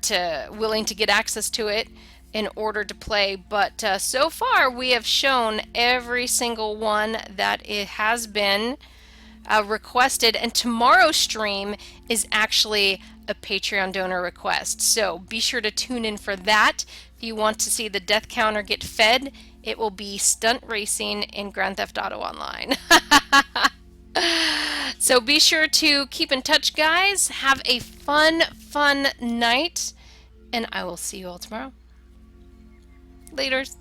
willing to get access to it in order to play. But so far we have shown every single one that it has been requested, and tomorrow's stream is actually a Patreon donor request, so be sure to tune in for that. If you want to see the death counter get fed, it will be stunt racing in Grand Theft Auto Online. So be sure to keep in touch, guys. Have a fun night, and I will see you all tomorrow. Laters.